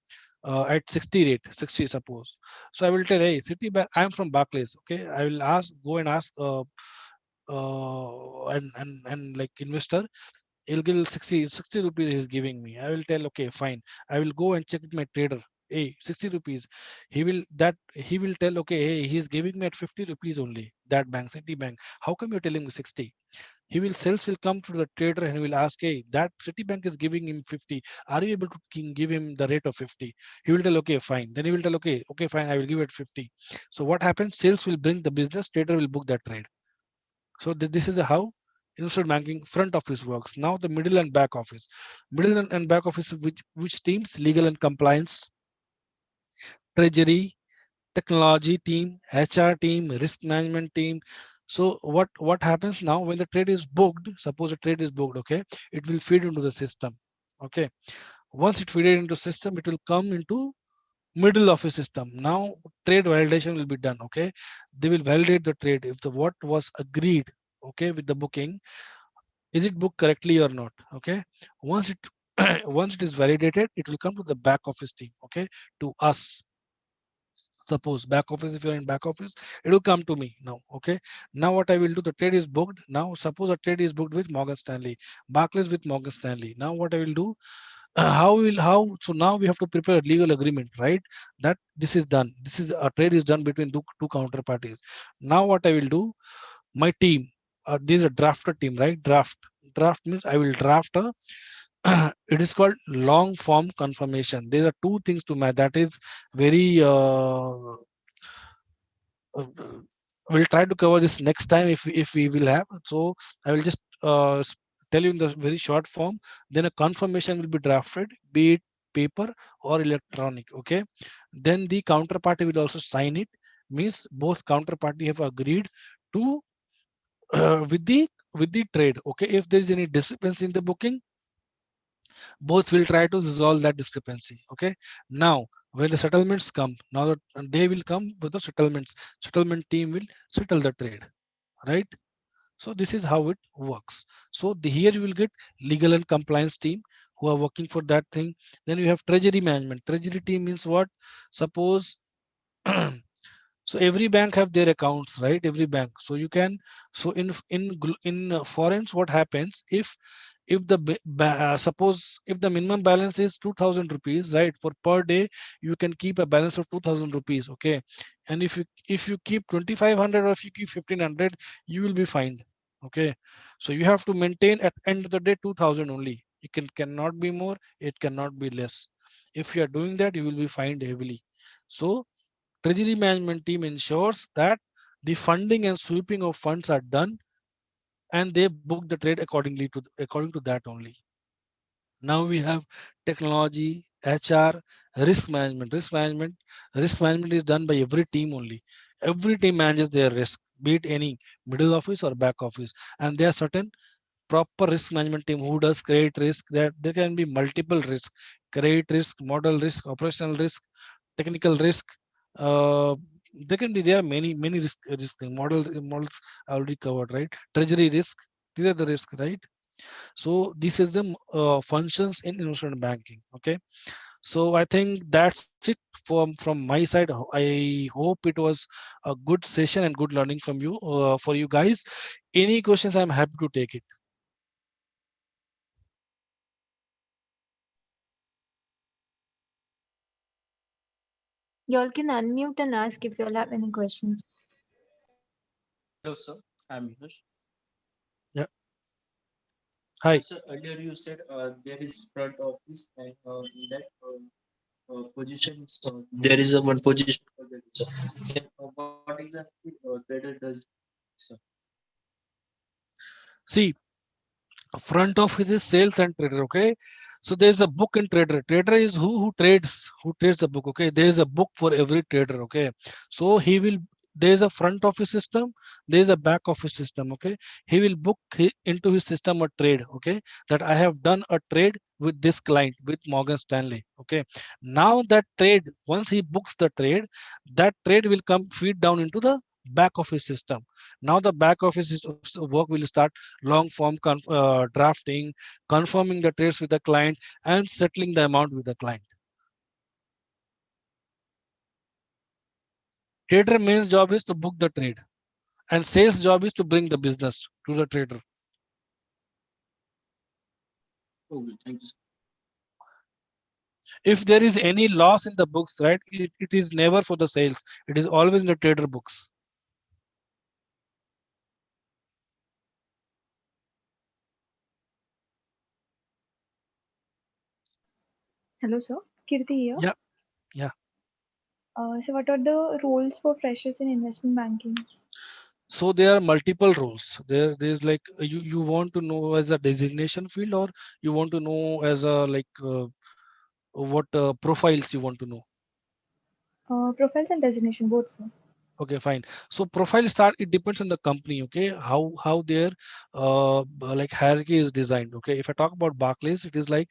At 60 rate, 60 suppose. So I will tell, hey, Citibank, I am from Barclays. Okay. I will go and ask and like investor, he'll give 60 rupees he's giving me. I will tell, okay, fine. I will go and check with my trader. Hey, 60 rupees. He will tell, okay, hey, he's giving me at 50 rupees only. That bank, Citibank. How come you're telling me 60? He will sales will come to the trader and he will ask, hey, that Citibank is giving him 50. Are you able to give him the rate of 50? He will tell, okay, fine. Then he will tell, okay, fine, I will give it 50. So what happens? Sales will bring the business, trader will book that trade. So this is how investment banking front office works. Now the middle and back office. Middle and back office, which teams? Legal and compliance, treasury, technology team, HR team, risk management team. So what happens now when the trade is booked? Suppose a trade is booked, okay, it will feed into the system. Okay, once it feed into system, it will come into middle office system. Now trade validation will be done. Okay, they will validate the trade if the what was agreed, okay, with the booking, is it booked correctly or not. Okay, once it once it is validated, it will come to the back office team, okay, to us. Suppose back office, if you're in back office, it will come to me now. Okay, now what I will do, the trade is booked. Now suppose a trade is booked with Morgan Stanley, Barclays with Morgan Stanley. Now what I will do, how so now we have to prepare a legal agreement, right? That this is done, this is a trade is done between two counterparties. Now what I will do, my team, this is a drafter team, right? Draft means I will draft a it is called long form confirmation. There are two things to match, that is very uh, we'll try to cover this next time if we will have. So I will just tell you in the very short form. Then a confirmation will be drafted, be it paper or electronic. Okay, then the counterparty will also sign it, means both counterparty have agreed to with the trade. Okay, if there is any discrepancy in the booking, both will try to resolve that discrepancy. Okay, now when the settlements come, now they will come with the settlements, settlement team will settle the trade, right? So this is how it works. So here you will get legal and compliance team who are working for that thing. Then you have treasury management. Treasury team means what? Suppose so every bank have their accounts, right? Every bank. So you can, so in foreigns, what happens if the suppose if the minimum balance is 2000 rupees, right? For per day you can keep a balance of 2000 rupees. Okay, and if you keep 2500 or if you keep 1500, you will be fined. Okay, so you have to maintain at end of the day 2000 only. It cannot be more, it cannot be less. If you are doing that, you will be fined heavily. So treasury management team ensures that the funding and sweeping of funds are done, and they book the trade according to that only. Now we have technology, HR, risk management. Risk management is done by every team only. Every team manages their risk, be it any middle office or back office, and there are certain proper risk management team who does credit risk. That there can be multiple risk: credit risk, model risk, operational risk, technical risk. Uh, there are many risk thing. Models I already covered, right? Treasury risk. These are the risk, right? So this is the functions in investment banking. Okay, so I think that's it from my side. I hope it was a good session and good learning from you, for you guys. Any questions, I'm happy to take it. Y'all can unmute and ask if y'all have any questions. Hello, sir. I'm Yash. Yeah, hi. Sir, earlier you said there is front office and in that position there is a one position for the sir. Then what exactly trader does, sir? See, front office is sales and trader. Okay, so there's a book in trader. Trader is who trades the book. Okay, there is a book for every trader. Okay, so he will, there is a front office system, there is a back office system. Okay, he will book into his system a trade. Okay, that I have done a trade with this client with Morgan Stanley. Okay, now that trade, once he books the trade, that trade will come feed down into the back office system. Now the back office work will start long form drafting, confirming the trades with the client, and settling the amount with the client. Trader main job is to book the trade, and sales job is to bring the business to the trader. Okay, thank you, sir. If there is any loss in the books, right, it is never for the sales. It is always in the trader books. Hello, sir. Kirti here. Yeah, yeah. So, what are the roles for freshers in investment banking? So there are multiple roles. There's like you want to know as a designation field, or you want to know as a like what profiles you want to know. Profiles and designation, both, sir. Okay, fine. So profile start, it depends on the company. Okay, how their like hierarchy is designed. Okay, if I talk about Barclays, it is like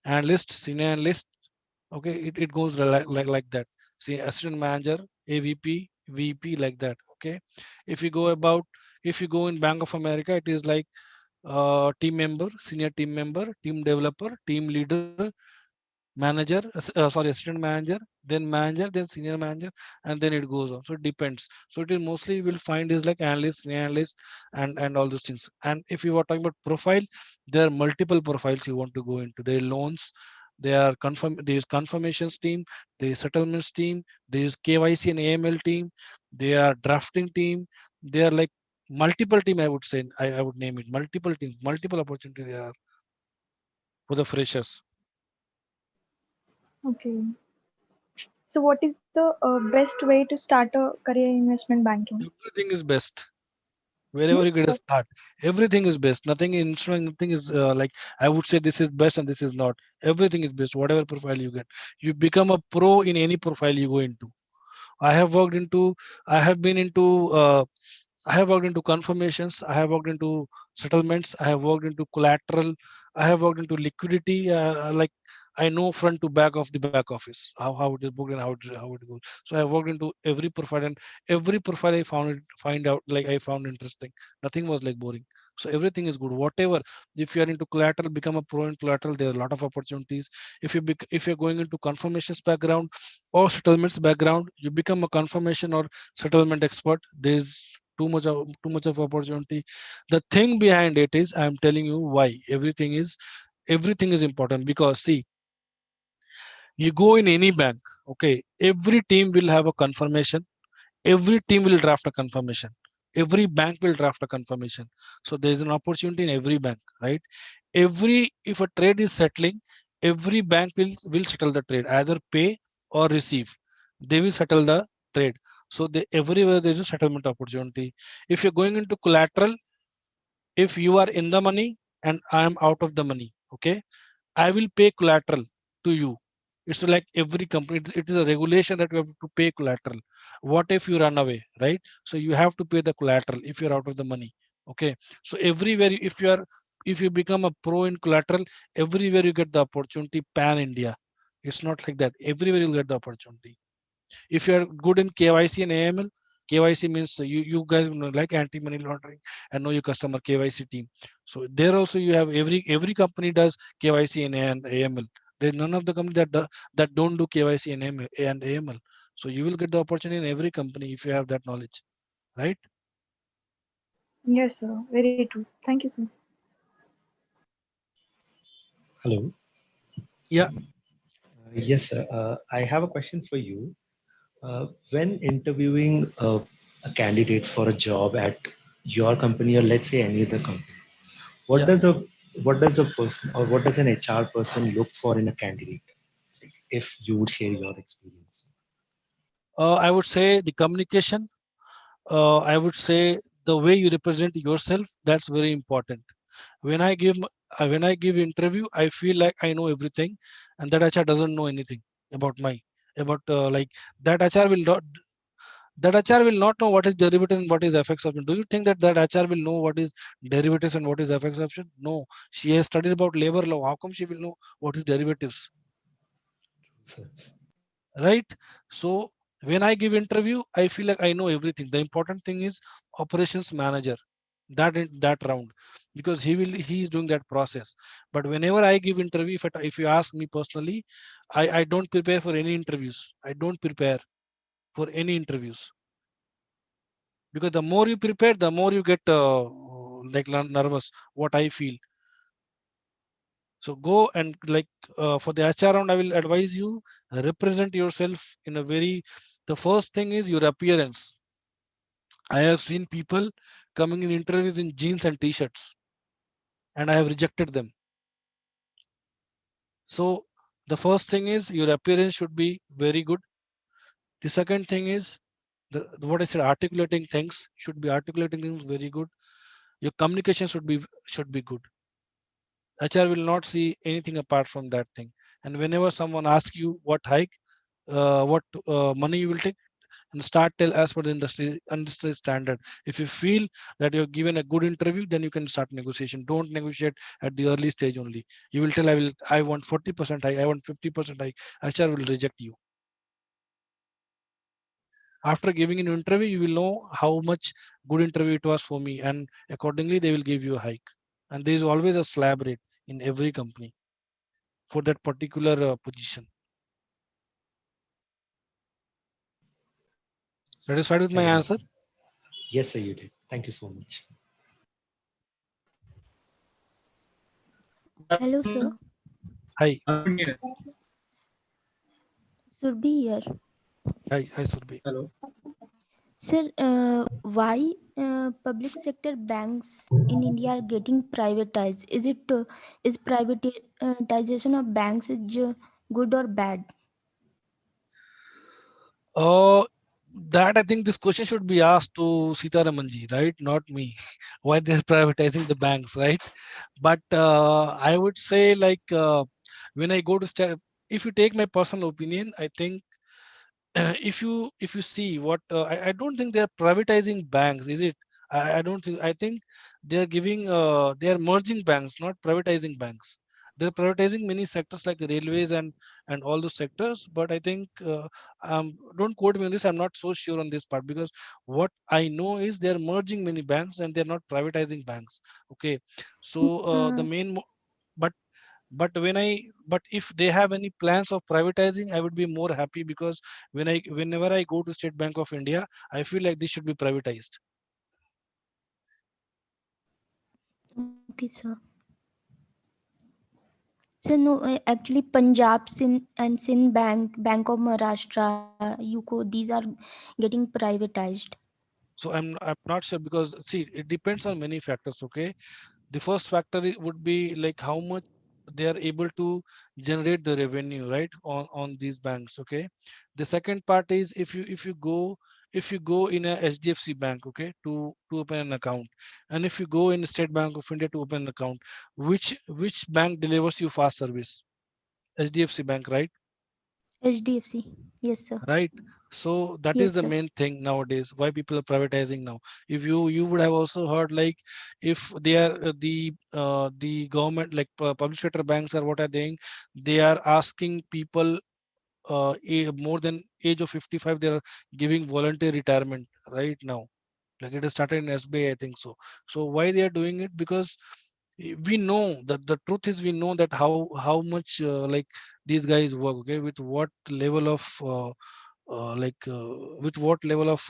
analyst, senior analyst. Okay, it goes like that. See, assistant manager, AVP, VP, like that. Okay, if you go about, if you go in Bank of America, it is like team member, senior team member, team developer, team leader, manager, sorry, assistant manager, then senior manager, and then it goes on. So it depends. So it is mostly you will find is like analyst, senior analyst, and all those things. And if you are talking about profile, there are multiple profiles you want to go into. There are loans, there are there is confirmations team, there is settlements team, there is KYC and AML team, there are drafting team, there are like multiple team. I would say I would name it multiple teams, multiple opportunities there are for the freshers. Okay. So, what is the best way to start a career in investment banking? Everything is best Hmm? wherever you get a start. Everything is best. Nothing in insurance, nothing is like I would say this is best and this is not. Everything is best. Whatever profile you get, you become a pro in any profile you go into. I have worked into, I have been into, I have worked into confirmations, I have worked into settlements, I have worked into collateral, I have worked into liquidity. Like I know front to back of the back office, how it is booked and how it goes. So I have worked into every profile, and every profile I found it, find out like I found interesting. Nothing was like boring. So everything is good. Whatever, if you are into collateral, become a pro in collateral. There are a lot of opportunities. If you're going into confirmations background or settlements background, you become a confirmation or settlement expert. There's too much of opportunity. The thing behind it is I'm telling you why everything is important. Because see, you go in any bank, okay, every team will have a confirmation, every team will draft a confirmation, every bank will draft a confirmation. So there is an opportunity in every bank, right? Every, if a trade is settling, every bank will settle the trade, either pay or receive. They will settle the trade. So they, everywhere there is a settlement opportunity. If you're going into collateral, if you are in the money and I am out of the money, okay, I will pay collateral to you. It's like every company, it is a regulation that you have to pay collateral. What if you run away, right? So you have to pay the collateral if you're out of the money. Okay. So everywhere, if you are, if you become a pro in collateral, everywhere you get the opportunity pan India. It's not like that. Everywhere you'll get the opportunity. If you are good in KYC and AML, KYC means you guys know, like anti-money laundering and know your customer, KYC team. So there also you have every company does KYC and AML. There's none of the company that don't do KYC and AML. So you will get the opportunity in every company if you have that knowledge, right? Yes, sir. Very true. Thank you, sir. Hello. Yeah. Yes, sir. I have a question for you. When interviewing a candidate for a job at your company, or let's say any other company, what Yeah. does a person, or what does an HR person look for in a candidate? If you would share your experience. I would say the communication. I would say the way you represent yourself. That's very important. When I give when I give interview, I feel like I know everything, and that HR doesn't know anything about my about like that HR will not, that HR will not know what is derivative and what is FX option. Do you think that that HR will know what is derivatives and what is FX option? No, she has studied about labor law. How come she will know what is derivatives? So, Right? So when I give interview, I feel like I know everything. The important thing is operations manager, that in that round, because he is doing that process. But whenever I give interview, if you ask me personally, I don't prepare for any interviews. I don't prepare for any interviews, because the more you prepare, the more you get like nervous, what I feel. So go and like for the HR round, I will advise you, represent yourself in a very, the first thing is your appearance. I have seen people coming in interviews in jeans and t-shirts, and I have rejected them. So The first thing is your appearance should be very good. The second thing is what I said, articulating things should be articulating things very good. Your communication should be good. HR will not see anything apart from that thing. And whenever someone asks you what hike, what money you will take, and start tell as per the industry standard. If you feel that you're given a good interview, then you can start negotiation. Don't negotiate at the early stage only. You will tell I want 40% hike, I want 50% hike. HR will reject you. After giving an interview, you will know how much good interview it was for me, and accordingly they will give you a hike. And there is always a slab rate in every company for that particular position. Satisfied with my Fair enough. answer? Yes, sir, you did. Thank you so much. Good Hello, sir. afternoon. Hi, I'm here. Surbi here. hi, Surbi. Hello. Sir, why public sector banks in India are getting privatized? Is privatization of banks is good or bad? Uh, that I think this question should be asked to Sitaramanji, right? Not me. Why they're privatizing the banks, right? But I would say like when I go to if you take my personal opinion, I think if you see what I don't think they are privatizing banks, is it? I don't think. I think they are giving they are merging banks, not privatizing banks. They're privatizing many sectors like the railways and all those sectors. But I think don't quote me on this. I'm not so sure on this part because what I know is they're merging many banks and they're not privatizing banks. Okay, so the Uh, main but but if they have any plans of privatizing, I would be more happy because whenever I go to State Bank of India, I feel like this should be privatized. okay, sir. So no, actually Punjab, Sin and Sin Bank, Bank of Maharashtra, UCO, these are getting privatized. So I'm not sure because see it depends on many factors. Okay, the first factor would be like how much they are able to generate the revenue, right, on these banks. Okay, the second part is if you go in a HDFC bank, okay, to open an account, and if you go in State Bank of India to open an account, which bank delivers you fast service? HDFC Bank, right? HDFC. Yes, sir. Right. So that Yes, is the sir. main thing nowadays why people are privatizing now. If you would have also heard like if they are the government like public sector banks are what are they are asking people more than age of 55, they are giving voluntary retirement right now. Like it has started in SBI, I think so. So why they are doing it? Because we know that the truth is we know that how much like these guys work, okay, with what level of with what level of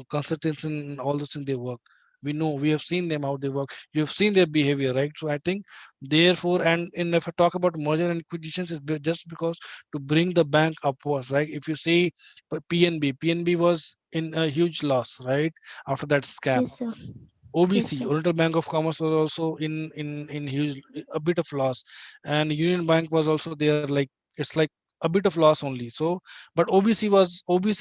consistency and all those things they work. We know, we have seen them how they work, you have seen their behavior, right? So I think therefore, and if I talk about merger and acquisitions, is just because to bring the bank upwards, right? If you see PNB was in a huge loss, right, after that scam. Yes, sir. Yes, OBC, sir. Oriental Bank of Commerce, was also in huge a bit of loss, and Union Bank was also there. Like it's like a bit of loss only. So, but OBC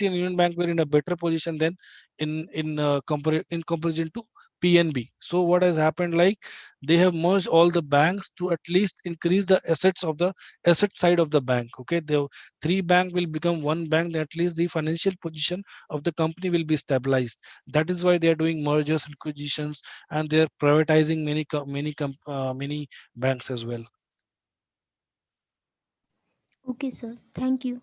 and Union Bank were in a better position than in comparison to PNB. So what has happened? Like they have merged all the banks to at least increase the assets of the asset side of the bank. Okay, the three bank will become one bank. Then at least the financial position of the company will be stabilized. That is why they are doing mergers and acquisitions, and they are privatizing many banks as well. Okay, sir. Thank you.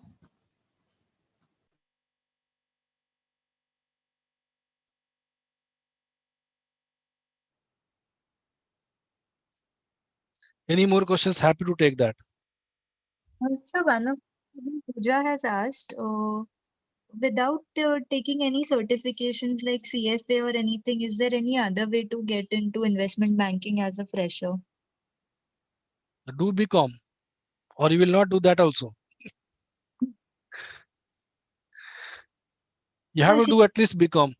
Any more questions? Happy to take that. Also, one of Pooja has asked, without taking any certifications like CFA or anything, is there any other way to get into investment banking as a fresher? Do BCom, or you will not do that also. You have No, to do at least BCom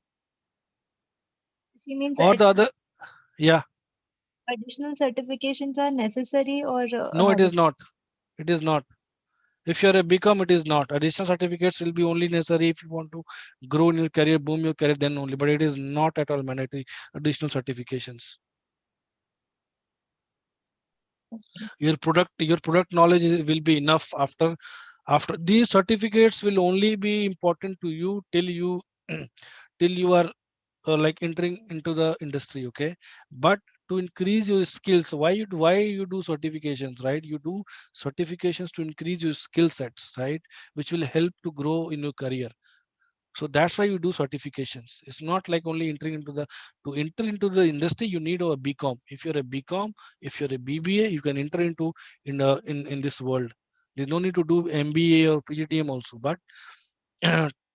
she means or the other. Yeah, additional certifications are necessary or no, how it is it? not. It is not. If you're a BCom, it is not. Additional certificates will be only necessary if you want to grow in your career, boom your career, then only. But it is not at all mandatory additional certifications. Okay. Your product knowledge will be enough. After these certificates will only be important to you till you till you are like entering into the industry, okay? But to increase your skills, why you do certifications, right? You do certifications to increase your skill sets, right? Which will help to grow in your career. So that's why you do certifications. It's not like only entering into the to enter into the industry you need a BCom. If you're a BCom, if you're a BBA, you can enter into in this world. There's no need to do MBA or PGTM also. But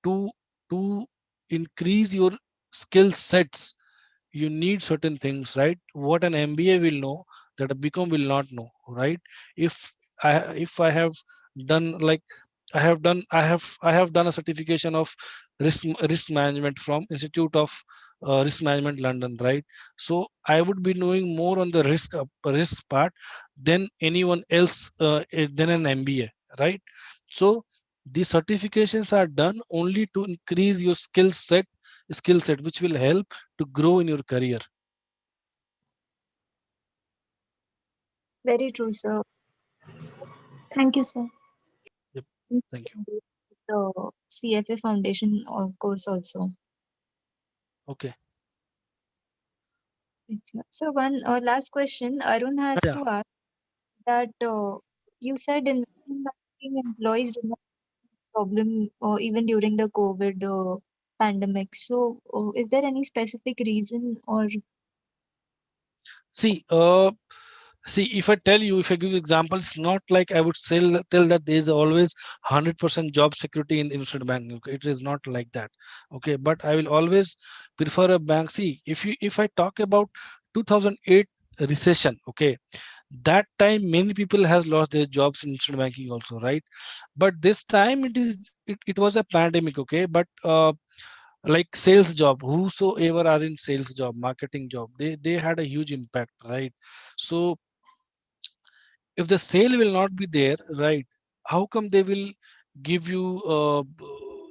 to to increase your skill sets, you need certain things, right? What an MBA will know that a BCom will not know, right? If I have done like I have done a certification of risk management from Institute of Risk Management London, right? So I would be knowing more on the risk part than anyone else than an MBA, right? So these certifications are done only to increase your skill set which will help to grow in your career. Very true, sir. Thank you, sir. Yep. Thank you. The CFA foundation course also. Okay. So one last question Arun has Yeah. to ask that you said investment banking employees did not have problem even during the COVID pandemic. So is there any specific reason or See, if I tell you, if I give you example, it's not like I would tell that there is always 100% job security in investment banking. Okay? It is not like that. Okay, but I will always prefer a bank. See, if I talk about 2008 recession, okay, that time many people has lost their jobs in investment banking also, right? But this time it was a pandemic, okay, but like sales job, whosoever are in sales job, marketing job, they had a huge impact, right? So if the sale will not be there, right, how come they will give you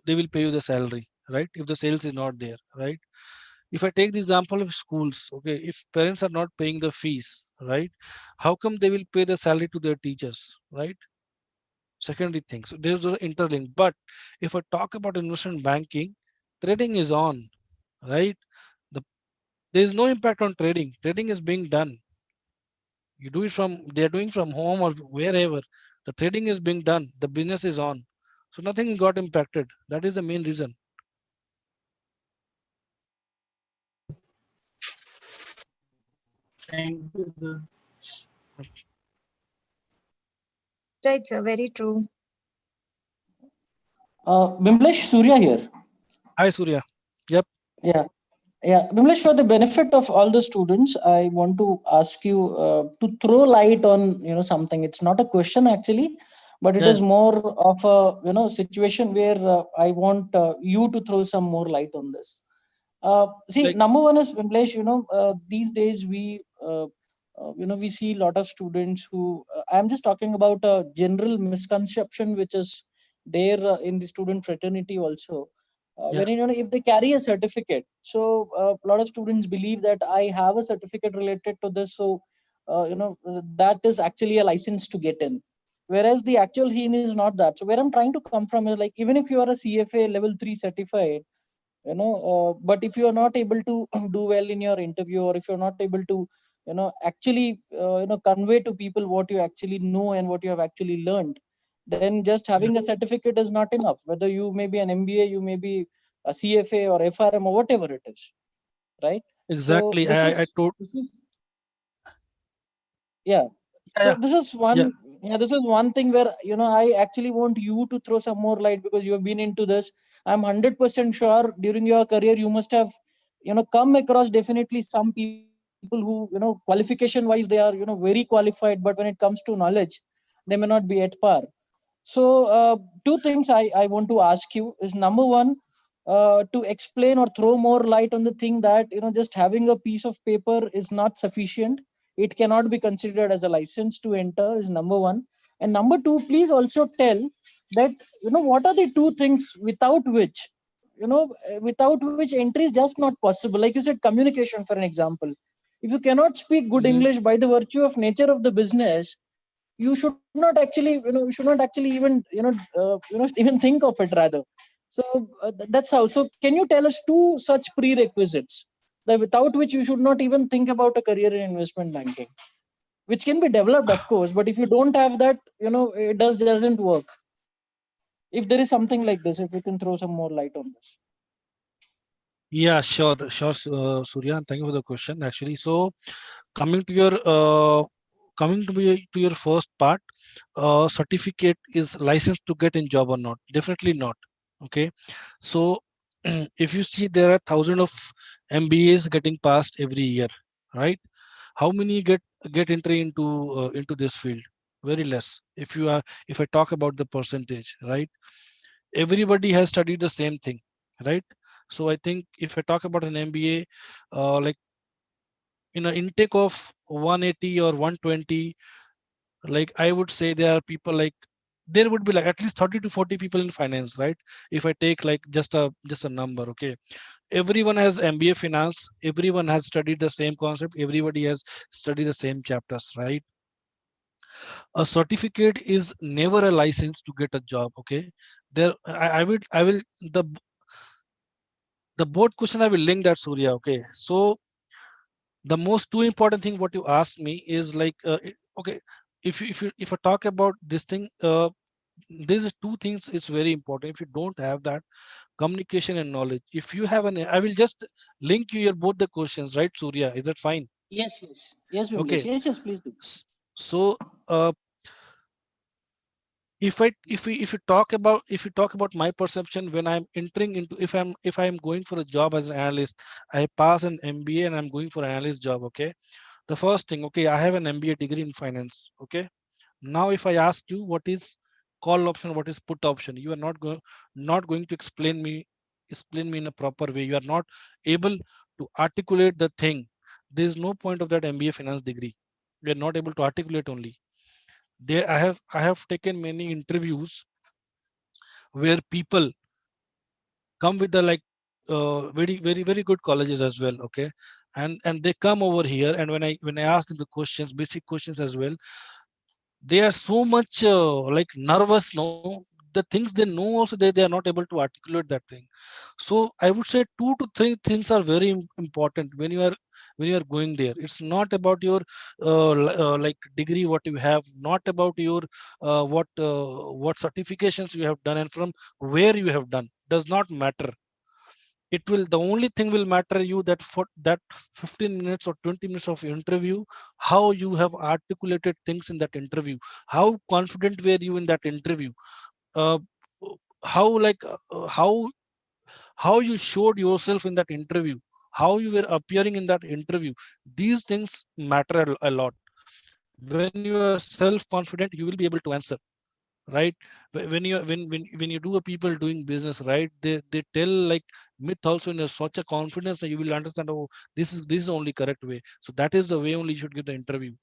they will pay you the salary, right, if the sales is not there, right? If I take the example of schools, okay, if parents are not paying the fees, right, how come they will pay the salary to their teachers, right? Secondary things, so there's an interlink. But if I talk about investment banking, trading is on, right? the there is no impact on trading is being done. You do it from they're doing from home or wherever, the trading is being done, the business is on, so nothing got impacted. That is the main reason. Thank you, sir. right, sir? Very true. Bimlesh, Surya here. Hi Surya. Yep. Yeah, yeah. Bimlesh, for the benefit of all the students, I want to ask you to throw light on something. It's not a question actually, but it Yeah, is more of a situation where I want you to throw some more light on this. See, like number one is Bimlesh. These days we see a lot of students who I'm just talking about a general misconception which is there in the student fraternity also. yeah, When if they carry a certificate, so a lot of students believe that I have a certificate related to this, so that is actually a license to get in, whereas the actual theme is not that. So where I'm trying to come from is, like, even if you are a CFA level 3 certified, but if you are not able to do well in your interview, or if you're not able to actually convey to people what you actually know and what you have actually learned, then just yeah, having a certificate is not enough, whether you may be an MBA, you may be a CFA or FRM or whatever it is, right? So exactly. this is I told. this is yeah. Yeah, So yeah, this is one, yeah. yeah, this is one thing where I actually want you to throw some more light, because you have been into this. I'm 100% sure during your career you must have come across definitely some people who qualification wise they are very qualified, but when it comes to knowledge they may not be at par. So two things I want to ask you is, number one, to explain or throw more light on the thing that just having a piece of paper is not sufficient. It cannot be considered as a license to enter, is number one. And number two, please also tell that what are the two things without which entry is just not possible. Like you said, communication, for an example. If you cannot speak good Mhm. English by the virtue of nature of the business, you should not actually you should not actually even even think of it, rather. So that's how. So can you tell us two such prerequisites that without which you should not even think about a career in investment banking, which can be developed, of course, but if you don't have that, it doesn't work. If there is something like this, if you can throw some more light on this. Yeah, sure, Surya, and thank you for the question. Actually, so coming to your first part, certificate is license to get in job or not? Definitely not. Okay, so if you see there are thousands of MBAs getting passed every year, right? How many get entry into this field? Very less. If I talk about the percentage, right? Everybody has studied the same thing, right? So I think if I talk about an MBA, like in an intake of 180 or 120, like I would say there are people like there would be like at least 30 to 40 people in finance, right? If I take like just a number, okay? Everyone has MBA finance, everyone has studied the same concept, everybody has studied the same chapters, right? A certificate is never a license to get a job, okay? There I will the board question I will link that, Surya, okay? So the most two important thing what you asked me is like okay, if I talk about this thing, there's two things it's very important. If you don't have that communication and knowledge, if you have an, I will just link you your both the questions, right, Surya? Is that fine? Yes, Vimlesh. Okay. Yes, please do. So uh, if you talk about, my perception when I'm entering into, if I'm going for a job as an analyst, I pass an MBA and I'm going for an analyst job, okay? The first thing, okay, I have an MBA degree in finance, okay? Now if I ask you what is call option, what is put option, you are not going to explain me in a proper way. You are not able to articulate the thing. There is no point of that MBA finance degree. You are not able to articulate only. There I have taken many interviews where people come with the like very good colleges as well, okay? And they come over here, and when I ask them the questions, basic questions as well, they are so much like nervous, no? The things they know also, they are not able to articulate that thing. So I would say two to three things are very important when you are going there. It's not about your like degree what you have, not about your what certifications you have done and from where you have done, does not matter. It will, the only thing will matter you that for that 15 minutes or 20 minutes of interview, how you have articulated things in that interview, how confident were you in that interview, uh, how like how you showed yourself in that interview, how you were appearing in that interview. These things matter a lot. When you are self confident, you will be able to answer, right? When you do a people doing business, right, they tell like myth also in such a confidence that you will understand, oh, this is the only correct way. So that is the way only you should give the interview.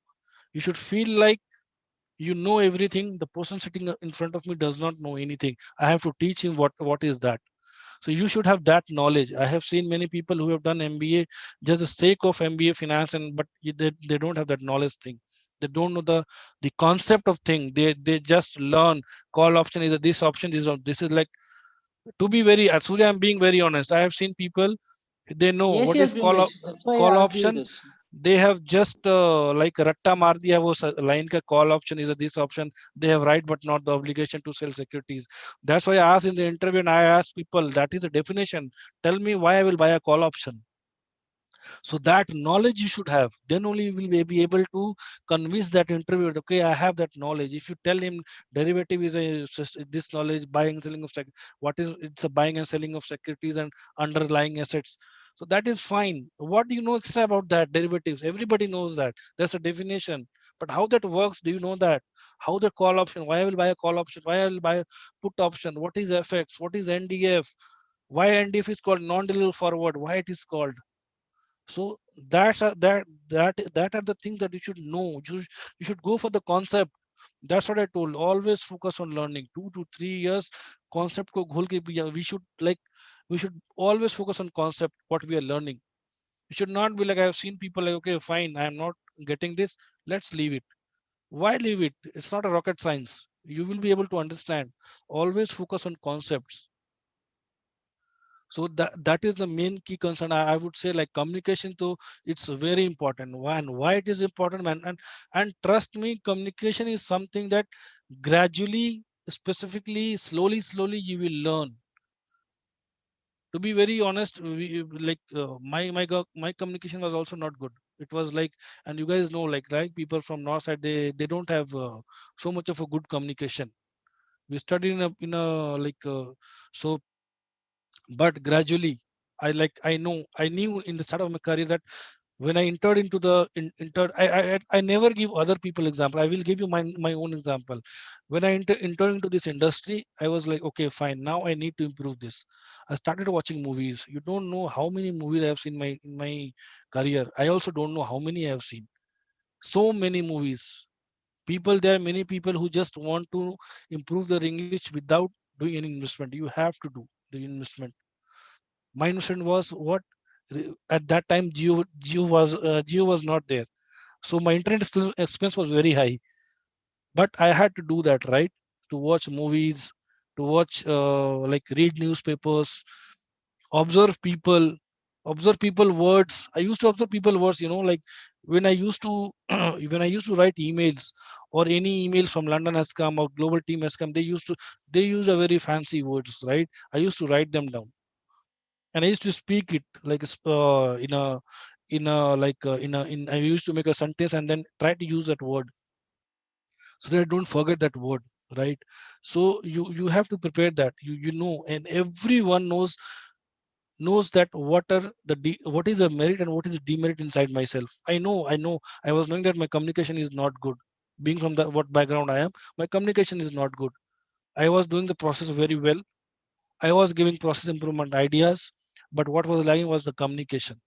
You should feel like you know everything. The person sitting in front of me does not know anything. I have to teach him what is that. So you should have that knowledge. I have seen many people who have done MBA just the sake of MBA finance, and but they don't have that knowledge thing. They don't know the concept of thing. They just learn call option is a this option, this is like, to be very Surya, I'm being very honest. I have seen people, they know what is Vimlesh. That's why call I asked you option. this. They have just like ratta maar diya wo line ka call option is a this option. They have right but not the obligation to sell securities. That's why I asked in the interview, and I asked people, that is a definition. Tell me why I will buy a call option. So that knowledge you should have, then only you will be able to convince that interviewer, okay, I have that knowledge. If you tell him derivative is this knowledge, buying selling of what is, it's a buying and selling of securities and underlying assets, so that is fine. What do you know extra about that derivatives? Everybody knows that there's a definition, but how that works, do you know that? How the call option, why I will buy a call option, why I will buy a put option, what is FX, what is NDF, why NDF is called non-deliverable forward, why it is called. So that are the things that you should know. You should go for the concept. That's what I told. Always focus on learning. 2 to 3 years concept ko ghol ke we should like we should always focus on concept what we are learning. You should not be like I have seen people like okay fine I am not getting this, let's leave it. Why leave it? It's not a rocket science. You will be able to understand. Always focus on concepts. So that is the main key concern. I would say like communication though it's very important. Why it is important, man? And trust me, communication is something that gradually, specifically, slowly you will learn. To be very honest, like my communication was also not good. It was like, and you guys know, like right, people from north side they don't have so much of a good communication. We studied in a like so but gradually I knew in the start of my career that when I entered into entered I never give other people example. I will give you my own example. When I entered into this industry, I was like okay fine, now I need to improve this. I started watching movies. You don't know how many movies I have seen in my career. I also don't know how many I have seen. So many movies. People, there are many people who just want to improve their English without doing any investment. You have to do the investment. My investment was what at that time Geo was not there, so my internet expense was very high. But I had to do that, right? To watch movies, to watch like read newspapers, observe people, observe people words. I used to observe people words, like when I used to when I used to write emails, or any emails from London has come or global team has come, they use a very fancy words, right? I used to write them down, and I used to speak it like in I used to make a sentence and then try to use that word so that I don't forget that word, right? So you have to prepare that, and everyone knows that what is the merit and what is the demerit inside myself. I know I was knowing that my communication is not good. Being from the what background I am, my communication is not good. I was doing the process very well. I was giving process improvement ideas, but what was lagging was the communication.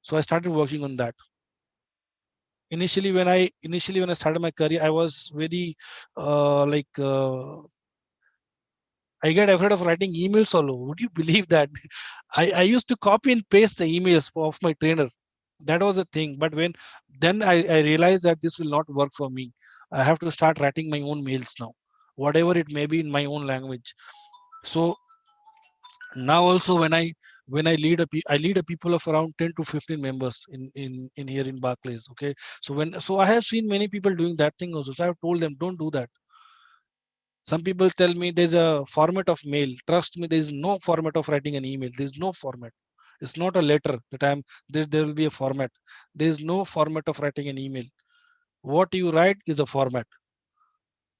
So I started working on that. Initially when I started my career, I was very I get afraid of writing emails all over. Would you believe that? I used to copy and paste the emails of my trainer. That was a thing. But I realized that this will not work for me. I have to start writing my own mails now, whatever it may be in my own language. So now also when I I lead a people of around 10 to 15 members in here in Barclays. Okay, so I have seen many people doing that thing also. So I have told them don't do that. Some people tell me there's a format of mail. Trust me, there is no format of writing an email. There's no format. It's not a letter that there will be a format. There's no format of writing an email. What you write is a format.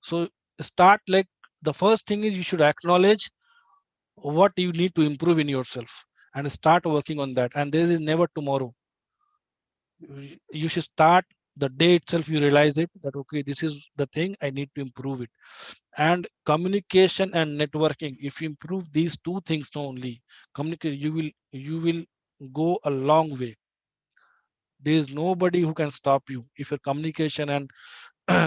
So start like the first thing is you should acknowledge what you need to improve in yourself and start working on that. And there is never tomorrow. You should start the day itself. You realize it that okay, this is the thing I need to improve it. And communication and networking, if you improve these two things only, communicate, you will go a long way. There is nobody who can stop you if your communication and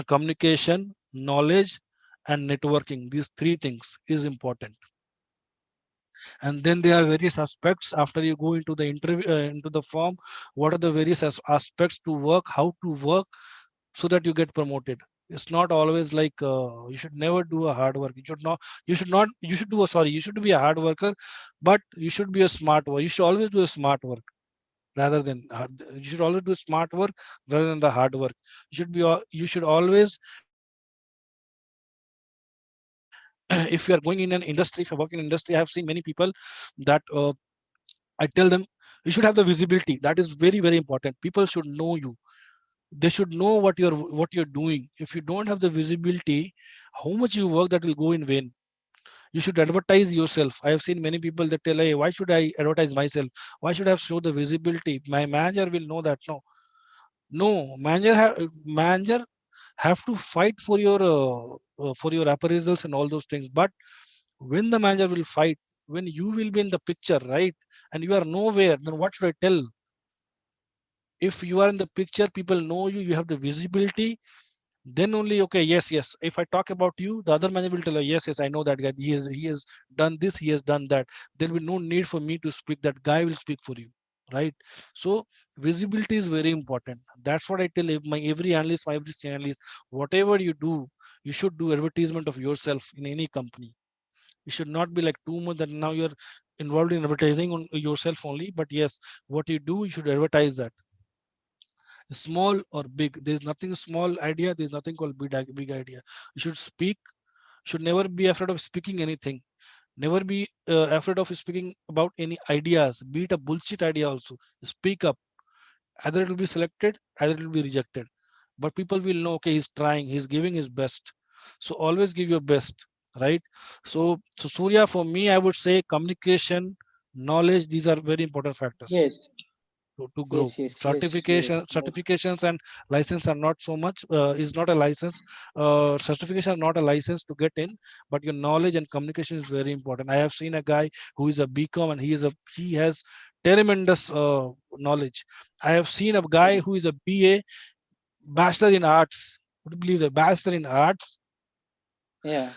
communication, knowledge, and networking, these three things is important. And then there are various aspects after you go into the interview, into the form. What are the various aspects to work, how to work, so that you get promoted. It's not always like you should never do a hard work. You should do a sorry, you should be a hard worker, but you should be a smart worker. You should always do a smart work rather than you should always do smart work rather than the hard work. You should always if you are going in an industry, if you are working in industry, I have seen many people that I tell them you should have the visibility. That is very very important. People should know you. They should know what you're doing. If you don't have the visibility, how much you work, that will go in vain. You should advertise yourself. I have seen many people that tell, hey, why should I advertise myself? Why should I have show the visibility? My manager will know that. No, manager have to fight for your appraisals and all those things. But when the manager will fight, when you will be in the picture, right, and you are nowhere, then what should I tell? If you are in the picture, people know you, you have the visibility, Then only, okay, yes, if I talk about you, the other manager will tell you, yes, I know that guy, he has done this, he has done that. There will be no need for me to speak, that guy will speak for you, right? So visibility is very important. That's what I tell my every analyst, my every senior analyst, whatever you do, you should do advertisement of yourself in any company. You should not be like too much that now you're involved in advertising on yourself only, but yes, what you do, you should advertise that, small or big. There's nothing small idea, there's nothing called big idea. You should speak, should never be afraid of speaking anything, never be afraid of speaking about any ideas, be it a bullshit idea also. Speak up, either it will be selected, either it will be rejected, but people will know, okay, he's trying, he's giving his best. So always give your best, right? So Surya, for me, I would say communication, knowledge, these are very important factors Yes, to grow. yes, yes, yes, yes. Certifications and license are not so much, is not a license. Certification are not a license to get in, but your knowledge and communication is very important. I have seen a guy who is a BCom, and he has tremendous knowledge. I have seen a guy who is a BA, bachelor in arts. Would you believe that, bachelor in arts? Yeah.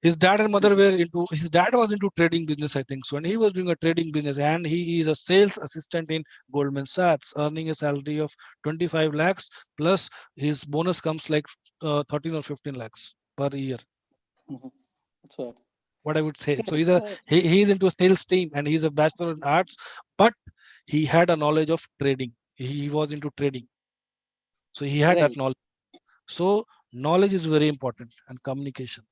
His dad and mother were into, his dad was into trading business, I think so, and he was doing a trading business, and he is a sales assistant in Goldman Sachs, earning a salary of 25 lakhs, plus his bonus comes like 13 or 15 lakhs per year, Mhm. That's what. what I would say. So Yes. he's into a sales team, and he's a bachelor in arts, but he had a knowledge of trading. He was into trading, so he had that Right. knowledge. So knowledge is very important, and communication.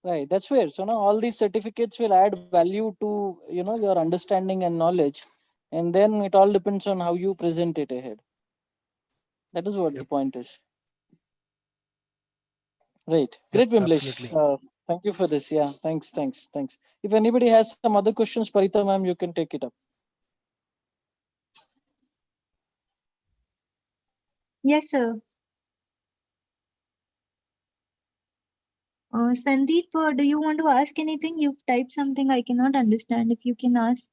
Right. That's where. So now all these certificates will add value to, your understanding and knowledge. And then it all depends on how you present it ahead. That is what the Yep, point is. Right. yep, Great, Vimlesh. absolutely. Thank you for this. Yeah. Thanks. Thanks. Thanks. If anybody has some other questions, Parita ma'am, you can take it up. Yes, sir. Sandeep, do you want to ask anything? You've typed something I cannot understand. If you can ask.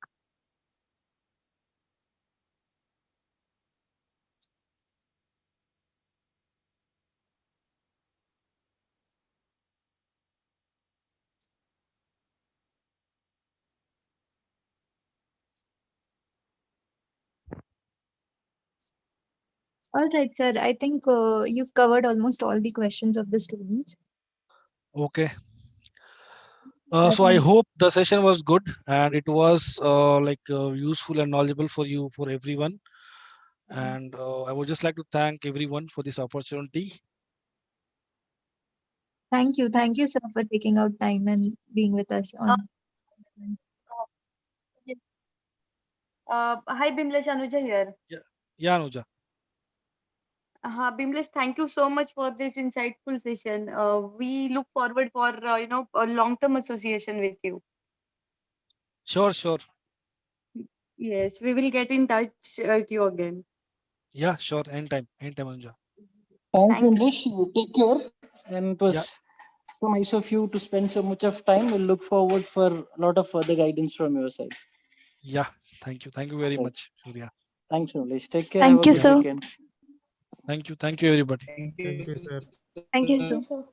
All right, sir. I think you've covered almost all the questions of the students. Okay. I So I think, hope the session was good, and it was useful and knowledgeable for you, for everyone. And I would just like to thank everyone for this opportunity. thank you, sir, for taking out time and being with us on. Uh, yes. Hi, Bimlesh, Anuja here. Yeah, yeah, Anuja. Bimlesh, thank you so much for this insightful session. We look forward for a long-term association with you. Sure, sure. Yes, we will get in touch with you again. Yeah, sure. Anytime, Anuja. Thanks, Thank you. Vimlesh. You take care. And it Yeah, was so nice of you to spend so much of time. We'll look forward for a lot of further guidance from your side. yeah. Thank you very Right. much, Surya. Thanks, Vimlesh. Take care. Have a Thank you, good sir. weekend. Thank you, everybody. Thank you, sir. Thank you, sir. Yes, sir.